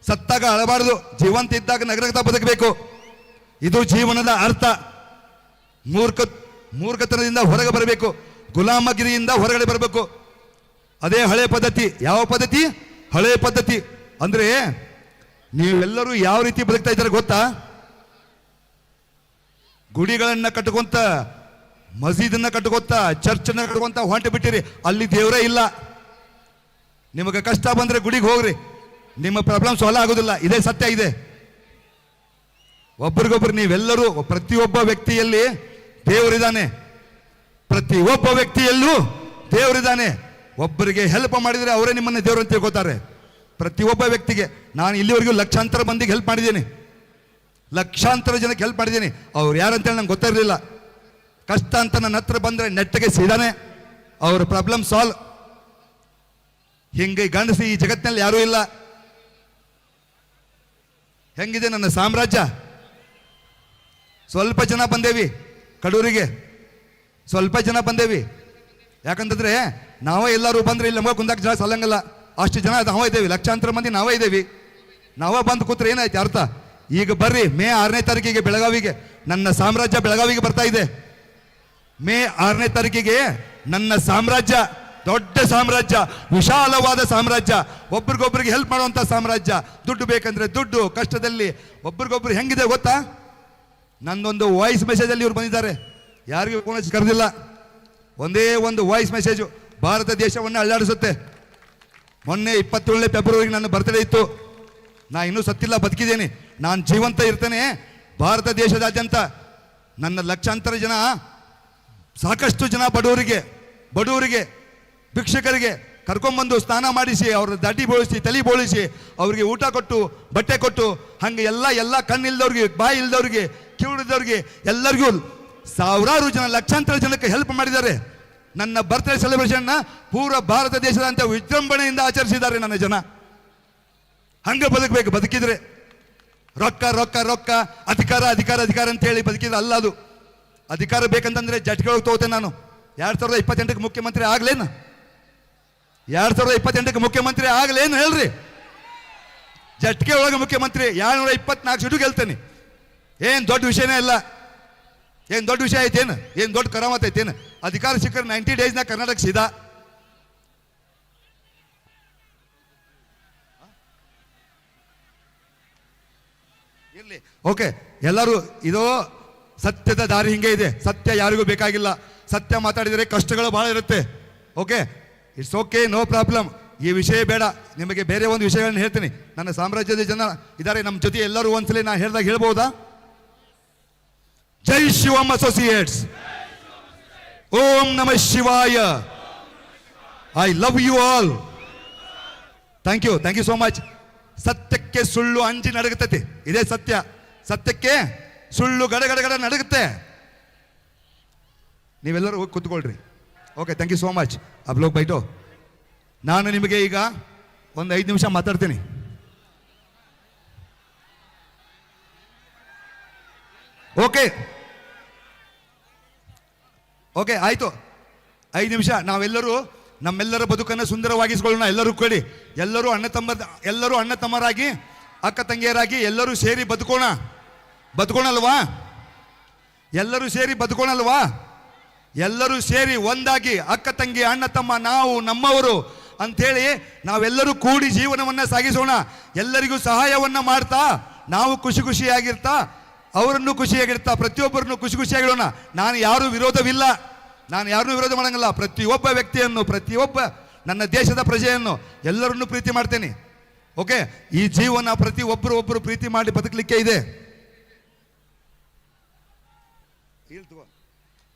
ಸತ್ತಾಗ ಅಳಬಾರ್ದು. ಜೀವಂತ ಇದ್ದಾಗ ನಗರಗತ ಬದುಕಬೇಕು. ಇದು ಜೀವನದ ಅರ್ಥ. ಮೂರ್ಖತನದಿಂದ ಹೊರಗೆ ಬರಬೇಕು. ಗುಲಾಮಗಿರಿಯಿಂದ ಹೊರಗಡೆ ಬರಬೇಕು. ಅದೇ ಹಳೆ ಪದ್ಧತಿ. ಯಾವ ಪದ್ಧತಿ? ಹಳೆ ಪದ್ಧತಿ. ಅಂದ್ರೆ ನೀವೆಲ್ಲರೂ ಯಾವ ರೀತಿ ಬದುಕ್ತಾ ಇದ್ದಾರೆ ಗೊತ್ತಾ? ಗುಡಿಗಳನ್ನ ಕಟ್ಕೊಂತ, ಮಸೀದನ್ನ ಕಟ್ಕೊಂತ, ಚರ್ಚನ್ನ ಕಟ್ಕೊಂತ ಹೊಂಟು ಬಿಟ್ಟಿರಿ. ಅಲ್ಲಿ ದೇವರೇ ಇಲ್ಲ. ನಿಮಗೆ ಕಷ್ಟ ಬಂದ್ರೆ ಗುಡಿಗೆ ಹೋಗ್ರಿ, ನಿಮ್ಮ ಪ್ರಾಬ್ಲಮ್ ಸಾಲ್ವ್ ಆಗೋದಿಲ್ಲ. ಇದೇ ಸತ್ಯ ಇದೆ. ಒಬ್ಬರಿಗೊಬ್ಬರು ನೀವೆಲ್ಲರೂ, ಪ್ರತಿಯೊಬ್ಬ ವ್ಯಕ್ತಿಯಲ್ಲಿ ದೇವರಿದ್ದಾನೆ. ಪ್ರತಿಯೊಬ್ಬ ವ್ಯಕ್ತಿಯಲ್ಲೂ ದೇವರಿದ್ದಾನೆ. ಒಬ್ಬರಿಗೆ ಹೆಲ್ಪ್ ಮಾಡಿದರೆ ಅವರೇ ನಿಮ್ಮನ್ನು ದೇವರು ಅಂತ ತಿಳ್ಕೊತಾರೆ. ಪ್ರತಿಯೊಬ್ಬ ವ್ಯಕ್ತಿಗೆ ನಾನು ಇಲ್ಲಿವರೆಗೂ ಲಕ್ಷಾಂತರ ಮಂದಿಗೆ ಹೆಲ್ಪ್ ಮಾಡಿದ್ದೀನಿ, ಲಕ್ಷಾಂತರ ಜನಕ್ಕೆ ಹೆಲ್ಪ್ ಮಾಡಿದ್ದೀನಿ. ಅವ್ರು ಯಾರಂತೇಳಿ ನಂಗೆ ಗೊತ್ತಿರಲಿಲ್ಲ. ಕಷ್ಟ ಅಂತ ನನ್ನ ಹತ್ರ ಬಂದರೆ ನೆಟ್ಟಗೆ ಸೀದಾನೆ ಅವ್ರ ಪ್ರಾಬ್ಲಮ್ ಸಾಲ್ವ್. ಹಿಂಗೆ ಗಂಡಸಿ ಈ ಜಗತ್ತಿನಲ್ಲಿ ಯಾರೂ ಇಲ್ಲ. ಹೆಂಗಿದೆ ನನ್ನ ಸಾಮ್ರಾಜ್ಯ? ಸ್ವಲ್ಪ ಜನ ಬಂದೇವಿ ಕಡೂರಿಗೆ, ಸ್ವಲ್ಪ ಜನ ಬಂದೇವಿ. ಯಾಕಂತಂದ್ರೆ ನಾವೇ ಎಲ್ಲರೂ ಬಂದ್ರೆ ಇಲ್ಲಿ ನಮಗೆ ಕುಂದಾಕ ಜನ ಸಲ್ಲಂಗಲ್ಲ. ಅಷ್ಟು ಜನ ನಾವೇ ಇದ್ದೇವೆ, ಲಕ್ಷಾಂತರ ಮಂದಿ ನಾವೇ ಇದ್ದೇವೆ. ನಾವೇ ಬಂದು ಕೂತ್ರೆ ಏನಾಯ್ತು ಅರ್ಥ? ಈಗ ಬರ್ರಿ, ಮೇ 6ನೇ ತಾರೀಕಿಗೆ ಬೆಳಗಾವಿಗೆ ನನ್ನ ಸಾಮ್ರಾಜ್ಯ ಬೆಳಗಾವಿಗೆ ಬರ್ತಾ ಇದೆ. ಮೇ 6ನೇ ತಾರೀಕಿಗೆ ನನ್ನ ಸಾಮ್ರಾಜ್ಯ, ದೊಡ್ಡ ಸಾಮ್ರಾಜ್ಯ, ವಿಶಾಲವಾದ ಸಾಮ್ರಾಜ್ಯ, ಒಬ್ರಿಗೊಬ್ರಿಗೆ ಹೆಲ್ಪ್ ಮಾಡುವಂಥ ಸಾಮ್ರಾಜ್ಯ. ದುಡ್ಡು ಬೇಕಂದ್ರೆ ದುಡ್ಡು, ಕಷ್ಟದಲ್ಲಿ ಒಬ್ರಿಗೊಬ್ರು ಹೆಂಗಿದೆ ಗೊತ್ತಾ? ನಂದೊಂದು ವಾಯ್ಸ್ ಮೆಸೇಜಲ್ಲಿ ಇವ್ರು ಬಂದಿದ್ದಾರೆ, ಯಾರಿಗೂ ಫೋನ್ ಹಚ್ಚಿ ಕರೆದಿಲ್ಲ. ಒಂದೇ ಒಂದು ವಾಯ್ಸ್ ಮೆಸೇಜು ಭಾರತ ದೇಶವನ್ನು ಅಲ್ಲಾಡಿಸುತ್ತೆ. ಮೊನ್ನೆ 27 ಫೆಬ್ರವರಿಗೆ ನನ್ನ ಬರ್ತ್ಡೇ ಇತ್ತು. ನಾ ಇನ್ನೂ ಸತ್ತಿಲ್ಲ, ಬದುಕಿದ್ದೇನೆ, ನಾನು ಜೀವಂತ ಇರ್ತೇನೆ. ಭಾರತ ದೇಶದಾದ್ಯಂತ ನನ್ನ ಲಕ್ಷಾಂತರ ಜನ, ಸಾಕಷ್ಟು ಜನ ಬಡವರಿಗೆ ಭಿಕ್ಷಕರಿಗೆ ಕರ್ಕೊಂಡ್ಬಂದು ಸ್ನಾನ ಮಾಡಿಸಿ, ಅವ್ರ ದಡ್ಡಿ ಬೋಳಿಸಿ, ತಲೆ ಬೋಳಿಸಿ, ಅವ್ರಿಗೆ ಊಟ ಕೊಟ್ಟು, ಬಟ್ಟೆ ಕೊಟ್ಟು, ಹಂಗೆ ಎಲ್ಲ ಕಣ್ಣಿಲ್ದವ್ರಿಗೆ, ಬಾಯಿ ಇಲ್ದವ್ರಿಗೆ, ಕಿವಿಡಿದವ್ರಿಗೆ ಎಲ್ಲರಿಗೂ ಸಾವಿರಾರು ಜನ, ಲಕ್ಷಾಂತರ ಜನಕ್ಕೆ ಹೆಲ್ಪ್ ಮಾಡಿದ್ದಾರೆ. ನನ್ನ ಬರ್ತ್ಡೇ ಸೆಲೆಬ್ರೇಷನ್ನ ಪೂರ ಭಾರತ ದೇಶದಂತ ವಿಜೃಂಭಣೆಯಿಂದ ಆಚರಿಸಿದ್ದಾರೆ ನನ್ನ ಜನ. ಹಂಗೆ ಬದುಕಬೇಕು. ಬದುಕಿದ್ರೆ ರೊಕ್ಕ ರೊಕ್ಕ ರೊಕ್ಕ, ಅಧಿಕಾರ ಅಧಿಕಾರ ಅಧಿಕಾರ ಅಂತೇಳಿ ಬದುಕಿದ್ರೆ ಅಲ್ಲ ಅದು. ಅಧಿಕಾರ ಬೇಕಂತಂದ್ರೆ ಜಟ್ಗೆ ತಗೋತೇನೆ ನಾನು. 2028ಕ್ಕೆ ಮುಖ್ಯಮಂತ್ರಿ ಆಗ್ಲೇನು? 2028ಕ್ಕೆ ಮುಖ್ಯಮಂತ್ರಿ ಆಗ್ಲೇನು ಹೇಳ್ರಿ? ಜಟ್ಗೆ ಒಳಗೆ ಮುಖ್ಯಮಂತ್ರಿ 224 ಸೀಟು ಗೆಲ್ತೇನೆ. ಏನು ದೊಡ್ಡ ವಿಷಯನೇ ಇಲ್ಲ. ಏನು ದೊಡ್ಡ ವಿಷಯ ಐತೇನು? ಏನು ದೊಡ್ಡ ಕರಾಮತ್ ಐತೇನು? ಅಧಿಕಾರ ಸಿಕ್ಕರೆ 90 ಡೇಸ್ನ ಕರ್ನಾಟಕ ಸೀದಾ. ಇರ್ಲಿ, ಓಕೆ. ಎಲ್ಲರೂ ಇದು ಸತ್ಯದ ದಾರಿ ಹಿಂಗೆ ಇದೆ. ಸತ್ಯ ಯಾರಿಗೂ ಬೇಕಾಗಿಲ್ಲ. ಸತ್ಯ ಮಾತಾಡಿದರೆ ಕಷ್ಟಗಳು ಬಹಳ ಇರುತ್ತೆ. Okay, it's okay, no problem. ಈ ವಿಷಯ ಬೇಡ. ನಿಮಗೆ ಬೇರೆ ಒಂದು ವಿಷಯಗಳನ್ನ ಹೇಳ್ತೀನಿ. ನನ್ನ ಸಾಮ್ರಾಜ್ಯದ ಜನ ಇದ್ದಾರೆ ನಮ್ಮ ಜೊತೆ. ಎಲ್ಲರೂ ಒಂದ್ಸಲಿ ನಾ ಹೇಳ್ದಾಗ ಹೇಳ್ಬೋದಾ? ಜೈ ಶಿವಂ ಅಸೋಸಿಯೇಟ್ಸ್, ಓಂ ನಮಃ ಶಿವಾಯ. I love you all. Thank you so much. ಸತ್ಯಕ್ಕೆ ಸುಳ್ಳು ಅಂಜಿ ನಡಗುತ್ತದೆ, ಇದೇ ಸತ್ಯ. ಸತ್ಯಕ್ಕೆ ಸುಳ್ಳು ಗಡಗಡಗಡ ನಡಗುತ್ತೆ. ನೀವೆಲ್ಲರೂ ಹೋಗಿ ಕೂತ್ಕೊಳ್ರಿ. Okay, thank you so much. ಅಬ್ ಲೋಗ್ ಬೈಟೋ. ನಾನು ನಿಮಗೆ ಈಗ ಒಂದು 5 ನಿಮಿಷ ಮಾತಾಡ್ತೀನಿ. ಓಕೆ ಓಕೆ, ಆಯಿತು. 5 ನಿಮಿಷ ನಾವೆಲ್ಲರೂ ನಮ್ಮೆಲ್ಲರ ಬದುಕನ್ನು ಸುಂದರವಾಗಿಸ್ಕೊಳ್ಳೋಣ. ಎಲ್ಲರೂ ಕೊಡಿ. ಎಲ್ಲರೂ ಅಣ್ಣ ತಮ್ಮರಾಗಿ, ಅಕ್ಕ ತಂಗಿಯರಾಗಿ ಎಲ್ಲರೂ ಸೇರಿ ಬದುಕೋಣಲ್ವಾ? ಎಲ್ಲರೂ ಸೇರಿ ಬದುಕೋಣಲ್ವಾ? ಎಲ್ಲರೂ ಸೇರಿ ಒಂದಾಗಿ ಅಕ್ಕ ತಂಗಿ, ಅಣ್ಣ ತಮ್ಮ, ನಾವು ನಮ್ಮವರು ಅಂಥೇಳಿ ನಾವೆಲ್ಲರೂ ಕೂಡಿ ಜೀವನವನ್ನು ಸಾಗಿಸೋಣ. ಎಲ್ಲರಿಗೂ ಸಹಾಯವನ್ನು ಮಾಡ್ತಾ, ನಾವು ಖುಷಿಯಾಗಿರ್ತಾ, ಅವರನ್ನು ಖುಷಿಯಾಗಿರ್ತಾ, ಪ್ರತಿಯೊಬ್ಬರನ್ನು ಖುಷಿಯಾಗಿರೋಣ. ನಾನು ಯಾರೂ ವಿರೋಧವಿಲ್ಲ, ನಾನು ಯಾರನ್ನೂ ವಿರೋಧ ಮಾಡಂಗಿಲ್ಲ. ಪ್ರತಿಯೊಬ್ಬ ವ್ಯಕ್ತಿಯನ್ನು, ಪ್ರತಿಯೊಬ್ಬ ನನ್ನ ದೇಶದ ಪ್ರಜೆಯನ್ನು ಎಲ್ಲರನ್ನೂ ಪ್ರೀತಿ ಮಾಡ್ತೇನೆ. ಓಕೆ, ಈ ಜೀವನ ಒಬ್ಬರು ಪ್ರೀತಿ ಮಾಡಿ ಬದುಕಲಿಕ್ಕೆ ಇದೆ.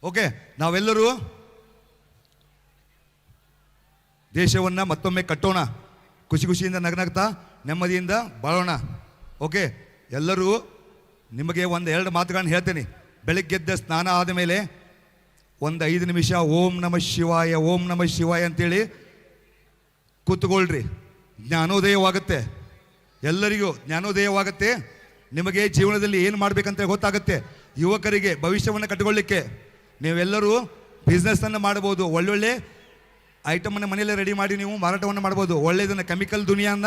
ಓಕೆ, ನಾವೆಲ್ಲರೂ ದೇಶವನ್ನು ಮತ್ತೊಮ್ಮೆ ಕಟ್ಟೋಣ. ಖುಷಿಯಿಂದ ನಗನಗ್ತಾ ನೆಮ್ಮದಿಯಿಂದ ಬಾಳೋಣ. ಓಕೆ, ಎಲ್ಲರೂ ನಿಮಗೆ 1-2 ಮಾತುಗಳನ್ನು ಹೇಳ್ತೇನೆ. ಬೆಳಗ್ಗೆದ್ದ ಸ್ನಾನ ಆದ ಮೇಲೆ ಒಂದು 5 ನಿಮಿಷ ಓಂ ನಮಃ ಶಿವಾಯ, ಓಂ ನಮಃ ಶಿವಾಯ ಅಂತೇಳಿ ಕೂತ್ಕೊಳ್ರಿ. ಜ್ಞಾನೋದಯವಾಗುತ್ತೆ, ಎಲ್ಲರಿಗೂ ಜ್ಞಾನೋದಯವಾಗುತ್ತೆ. ನಿಮಗೆ ಜೀವನದಲ್ಲಿ ಏನು ಮಾಡಬೇಕಂತ ಗೊತ್ತಾಗುತ್ತೆ. ಯುವಕರಿಗೆ ಭವಿಷ್ಯವನ್ನು ಕಟ್ಟಿಕೊಳ್ಳಿಕ್ಕೆ ನೀವೆಲ್ಲರೂ ಬಿಸ್ನೆಸ್ಸನ್ನು ಮಾಡ್ಬೋದು. ಒಳ್ಳೊಳ್ಳೆ ಐಟಮನ್ನು ಮನೆಯಲ್ಲೇ ರೆಡಿ ಮಾಡಿ ನೀವು ಮಾರಾಟವನ್ನು ಮಾಡ್ಬೋದು. ಒಳ್ಳೆಯದನ್ನು, ಕೆಮಿಕಲ್ ದುನಿಯಾನ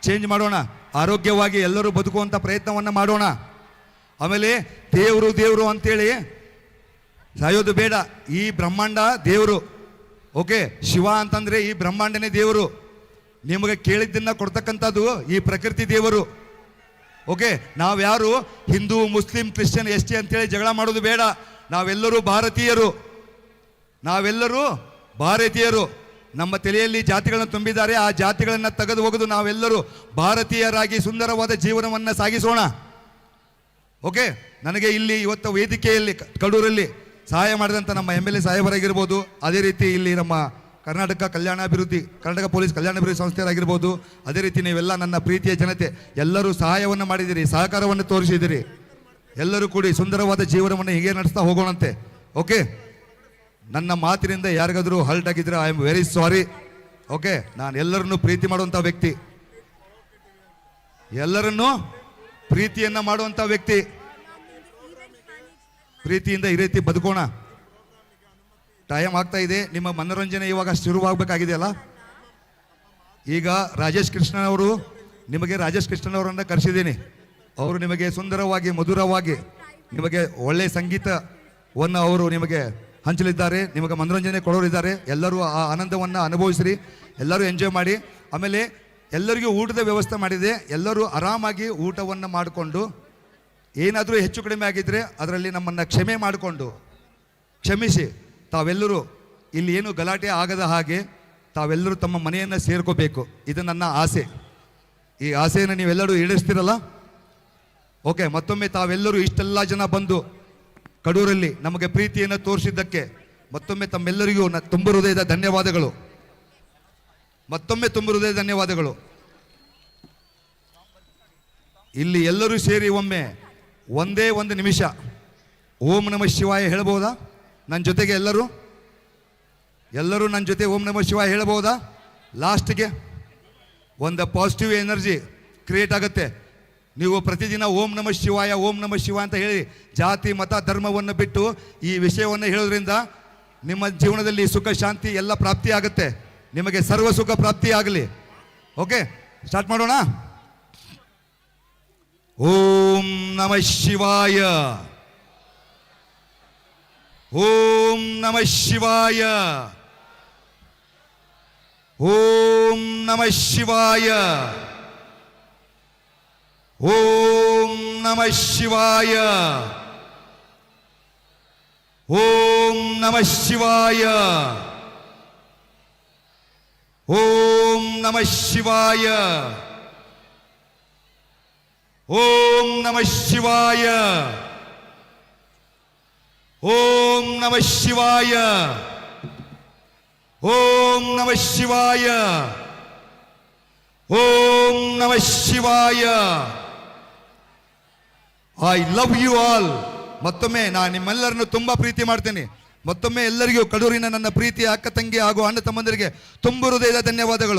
ಚೇಂಜ್ ಮಾಡೋಣ. ಆರೋಗ್ಯವಾಗಿ ಎಲ್ಲರೂ ಬದುಕುವಂಥ ಪ್ರಯತ್ನವನ್ನು ಮಾಡೋಣ. ಆಮೇಲೆ ದೇವರು ಅಂತೇಳಿ ಸಾಯೋದು ಬೇಡ. ಈ ಬ್ರಹ್ಮಾಂಡ ದೇವರು, ಓಕೆ, ಶಿವ ಅಂತಂದ್ರೆ ಈ ಬ್ರಹ್ಮಾಂಡನೇ ದೇವರು. ನಿಮಗೆ ಕೇಳಿದ್ದನ್ನ ಕೊಡ್ತಕ್ಕಂಥದ್ದು ಈ ಪ್ರಕೃತಿ ದೇವರು. ಓಕೆ, ನಾವ್ಯಾರು Hindu, Muslim, Christian, S T ಅಂತೇಳಿ ಜಗಳ ಮಾಡೋದು ಬೇಡ. ನಾವೆಲ್ಲರೂ ಭಾರತೀಯರು, ನಾವೆಲ್ಲರೂ ಭಾರತೀಯರು. ನಮ್ಮ ತಲೆಯಲ್ಲಿ ಜಾತಿಗಳನ್ನು ತುಂಬಿದ್ದಾರೆ, ಆ ಜಾತಿಗಳನ್ನು ತೆಗೆದು ಹೋಗೋದು ನಾವೆಲ್ಲರೂ ಭಾರತೀಯರಾಗಿ ಸುಂದರವಾದ ಜೀವನವನ್ನು ಸಾಗಿಸೋಣ. ಓಕೆ, ನನಗೆ ಇಲ್ಲಿ ಇವತ್ತು ವೇದಿಕೆಯಲ್ಲಿ ಕಡೂರಲ್ಲಿ ಸಹಾಯ ಮಾಡಿದಂಥ ನಮ್ಮ MLA ಸಾಹೇಬರಾಗಿರ್ಬೋದು, ಅದೇ ರೀತಿ ಇಲ್ಲಿ ನಮ್ಮ ಕರ್ನಾಟಕ ಪೊಲೀಸ್ ಕಲ್ಯಾಣಾಭಿವೃದ್ಧಿ ಸಂಸ್ಥೆಯರಾಗಿರ್ಬೋದು, ಅದೇ ರೀತಿ ನೀವೆಲ್ಲ ನನ್ನ ಪ್ರೀತಿಯ ಜನತೆ ಎಲ್ಲರೂ ಸಹಾಯವನ್ನು ಮಾಡಿದಿರಿ, ಸಹಕಾರವನ್ನು ತೋರಿಸಿದಿರಿ. ಎಲ್ಲರೂ ಕೂಡಿ ಸುಂದರವಾದ ಜೀವನವನ್ನು ಹೀಗೆ ನಡೆಸ್ತಾ ಹೋಗೋಣಂತೆ. ಓಕೆ, ನನ್ನ ಮಾತಿನಿಂದ ಯಾರಿಗಾದರೂ ಹರ್ಟ್ ಆಗಿದ್ರೆ I am very sorry. Okay, ನಾನು ಎಲ್ಲರನ್ನೂ ಪ್ರೀತಿ ಮಾಡುವಂಥ ವ್ಯಕ್ತಿ, ಎಲ್ಲರನ್ನೂ ಪ್ರೀತಿಯನ್ನು ಮಾಡುವಂಥ ವ್ಯಕ್ತಿ. ಪ್ರೀತಿಯಿಂದ ಈ ರೀತಿ ಬದುಕೋಣ. ಟೈಮ್ ಆಗ್ತಾ ಇದೆ, ನಿಮ್ಮ ಮನೋರಂಜನೆ ಇವಾಗ ಶುರುವಾಗಬೇಕಾಗಿದೆಯಲ್ಲ. ಈಗ ರಾಜೇಶ್ ಕೃಷ್ಣನವರು, ನಿಮಗೆ ರಾಜೇಶ್ ಕೃಷ್ಣನವರನ್ನು ಕರೆಸಿದ್ದೀನಿ. ಅವರು ನಿಮಗೆ ಸುಂದರವಾಗಿ ಮಧುರವಾಗಿ ನಿಮಗೆ ಒಳ್ಳೆಯ ಸಂಗೀತವನ್ನು ಅವರು ನಿಮಗೆ ಹಂಚಲಿದ್ದಾರೆ, ನಿಮಗೆ ಮನೋರಂಜನೆ ಕೊಡೋರಿದ್ದಾರೆ. ಎಲ್ಲರೂ ಆ ಆನಂದವನ್ನು ಅನುಭವಿಸ್ರಿ, ಎಲ್ಲರೂ ಎಂಜಾಯ್ ಮಾಡಿ. ಆಮೇಲೆ ಎಲ್ಲರಿಗೂ ಊಟದ ವ್ಯವಸ್ಥೆ ಮಾಡಿದೆ, ಎಲ್ಲರೂ ಆರಾಮಾಗಿ ಊಟವನ್ನು ಮಾಡಿಕೊಂಡು ಏನಾದರೂ ಹೆಚ್ಚು ಕಡಿಮೆ ಆಗಿದ್ದರೆ ಅದರಲ್ಲಿ ನಮ್ಮನ್ನು ಕ್ಷಮೆ ಮಾಡಿಕೊಂಡು ಕ್ಷಮಿಸಿ ತಾವೆಲ್ಲರೂ ಇಲ್ಲಿ ಏನು ಗಲಾಟೆ ಆಗದ ಹಾಗೆ ತಾವೆಲ್ಲರೂ ತಮ್ಮ ಮನೆಯನ್ನು ಸೇರ್ಕೋಬೇಕು. ಇದು ನನ್ನ ಆಸೆ. ಈ ಆಸೆಯನ್ನು ನೀವೆಲ್ಲರೂ ಈಡೇರಿಸ್ತೀರಲ್ಲ. ಓಕೆ, ಮತ್ತೊಮ್ಮೆ ತಾವೆಲ್ಲರೂ ಇಷ್ಟೆಲ್ಲ ಜನ ಬಂದು ಕಡೂರಲ್ಲಿ ನಮಗೆ ಪ್ರೀತಿಯನ್ನು ತೋರಿಸಿದ್ದಕ್ಕೆ ಮತ್ತೊಮ್ಮೆ ತಮ್ಮೆಲ್ಲರಿಗೂ ತುಂಬ ಹೃದಯದ ಧನ್ಯವಾದಗಳು. ಮತ್ತೊಮ್ಮೆ ತುಂಬ ಹೃದಯದ ಧನ್ಯವಾದಗಳು. ಇಲ್ಲಿ ಎಲ್ಲರೂ ಸೇರಿ ಒಮ್ಮೆ ಒಂದೇ ಒಂದು ನಿಮಿಷ ಓಂ ನಮಃ ಶಿವಾಯ ಹೇಳ್ಬೋದಾ? ನನ್ನ ಜೊತೆಗೆ ಎಲ್ಲರೂ ನನ್ನ ಜೊತೆ ಓಂ ನಮಃ ಶಿವಾಯ ಹೇಳ್ಬೋದಾ? ಲಾಸ್ಟ್ಗೆ ಒಂದು ಪಾಸಿಟಿವ್ ಎನರ್ಜಿ ಕ್ರಿಯೇಟ್ ಆಗುತ್ತೆ. ನೀವು ಪ್ರತಿದಿನ ಓಂ ನಮಃ ಶಿವಾಯ ಅಂತ ಹೇಳಿ ಜಾತಿ ಮತ ಧರ್ಮವನ್ನು ಬಿಟ್ಟು ಈ ವಿಷಯವನ್ನು ಹೇಳೋದ್ರಿಂದ ನಿಮ್ಮ ಜೀವನದಲ್ಲಿ ಸುಖ ಶಾಂತಿ ಎಲ್ಲ ಪ್ರಾಪ್ತಿ ಆಗುತ್ತೆ. ನಿಮಗೆ ಸರ್ವ ಸುಖ ಪ್ರಾಪ್ತಿ ಆಗಲಿ. ಓಕೆ, ಸ್ಟಾರ್ಟ್ ಮಾಡೋಣ. ಓಂ ನಮಃ ಶಿವಾಯ, ಓಂ ನಮಃ ಶಿವಾಯ, ಓಂ ನಮಃ ಶಿವಾಯ, ಓಂ ನಮಃ ಶಿವಾಯ, ಓಂ ನಮಃ ಶಿವಾಯ, ಓಂ ನಮಃ ಶಿವಾಯ, ಓಂ ನಮಃ ಶಿವಾಯ, ಓಂ ನಮಃ ಶಿವಾಯ, ಓಂ ನಮಃ ಶಿವಾಯ, ಓಂ ನಮಃ ಶಿವಾಯ. I love you all. ಮತ್ತೊಮ್ಮೆ ನಾನು ನಿಮ್ಮೆಲ್ಲರನ್ನು ತುಂಬಾ ಪ್ರೀತಿ ಮಾಡ್ತೇನೆ. ಮತ್ತೊಮ್ಮೆ ಎಲ್ಲರಿಗೂ ಕಡೂರಿನ ನನ್ನ ಪ್ರೀತಿಯ ಅಕ್ಕ ತಂಗಿ ಹಾಗೂ ಅಣ್ಣ ತಮ್ಮಂದರಿಗೆ ತುಂಬ ಹೃದಯದ ಧನ್ಯವಾದಗಳು.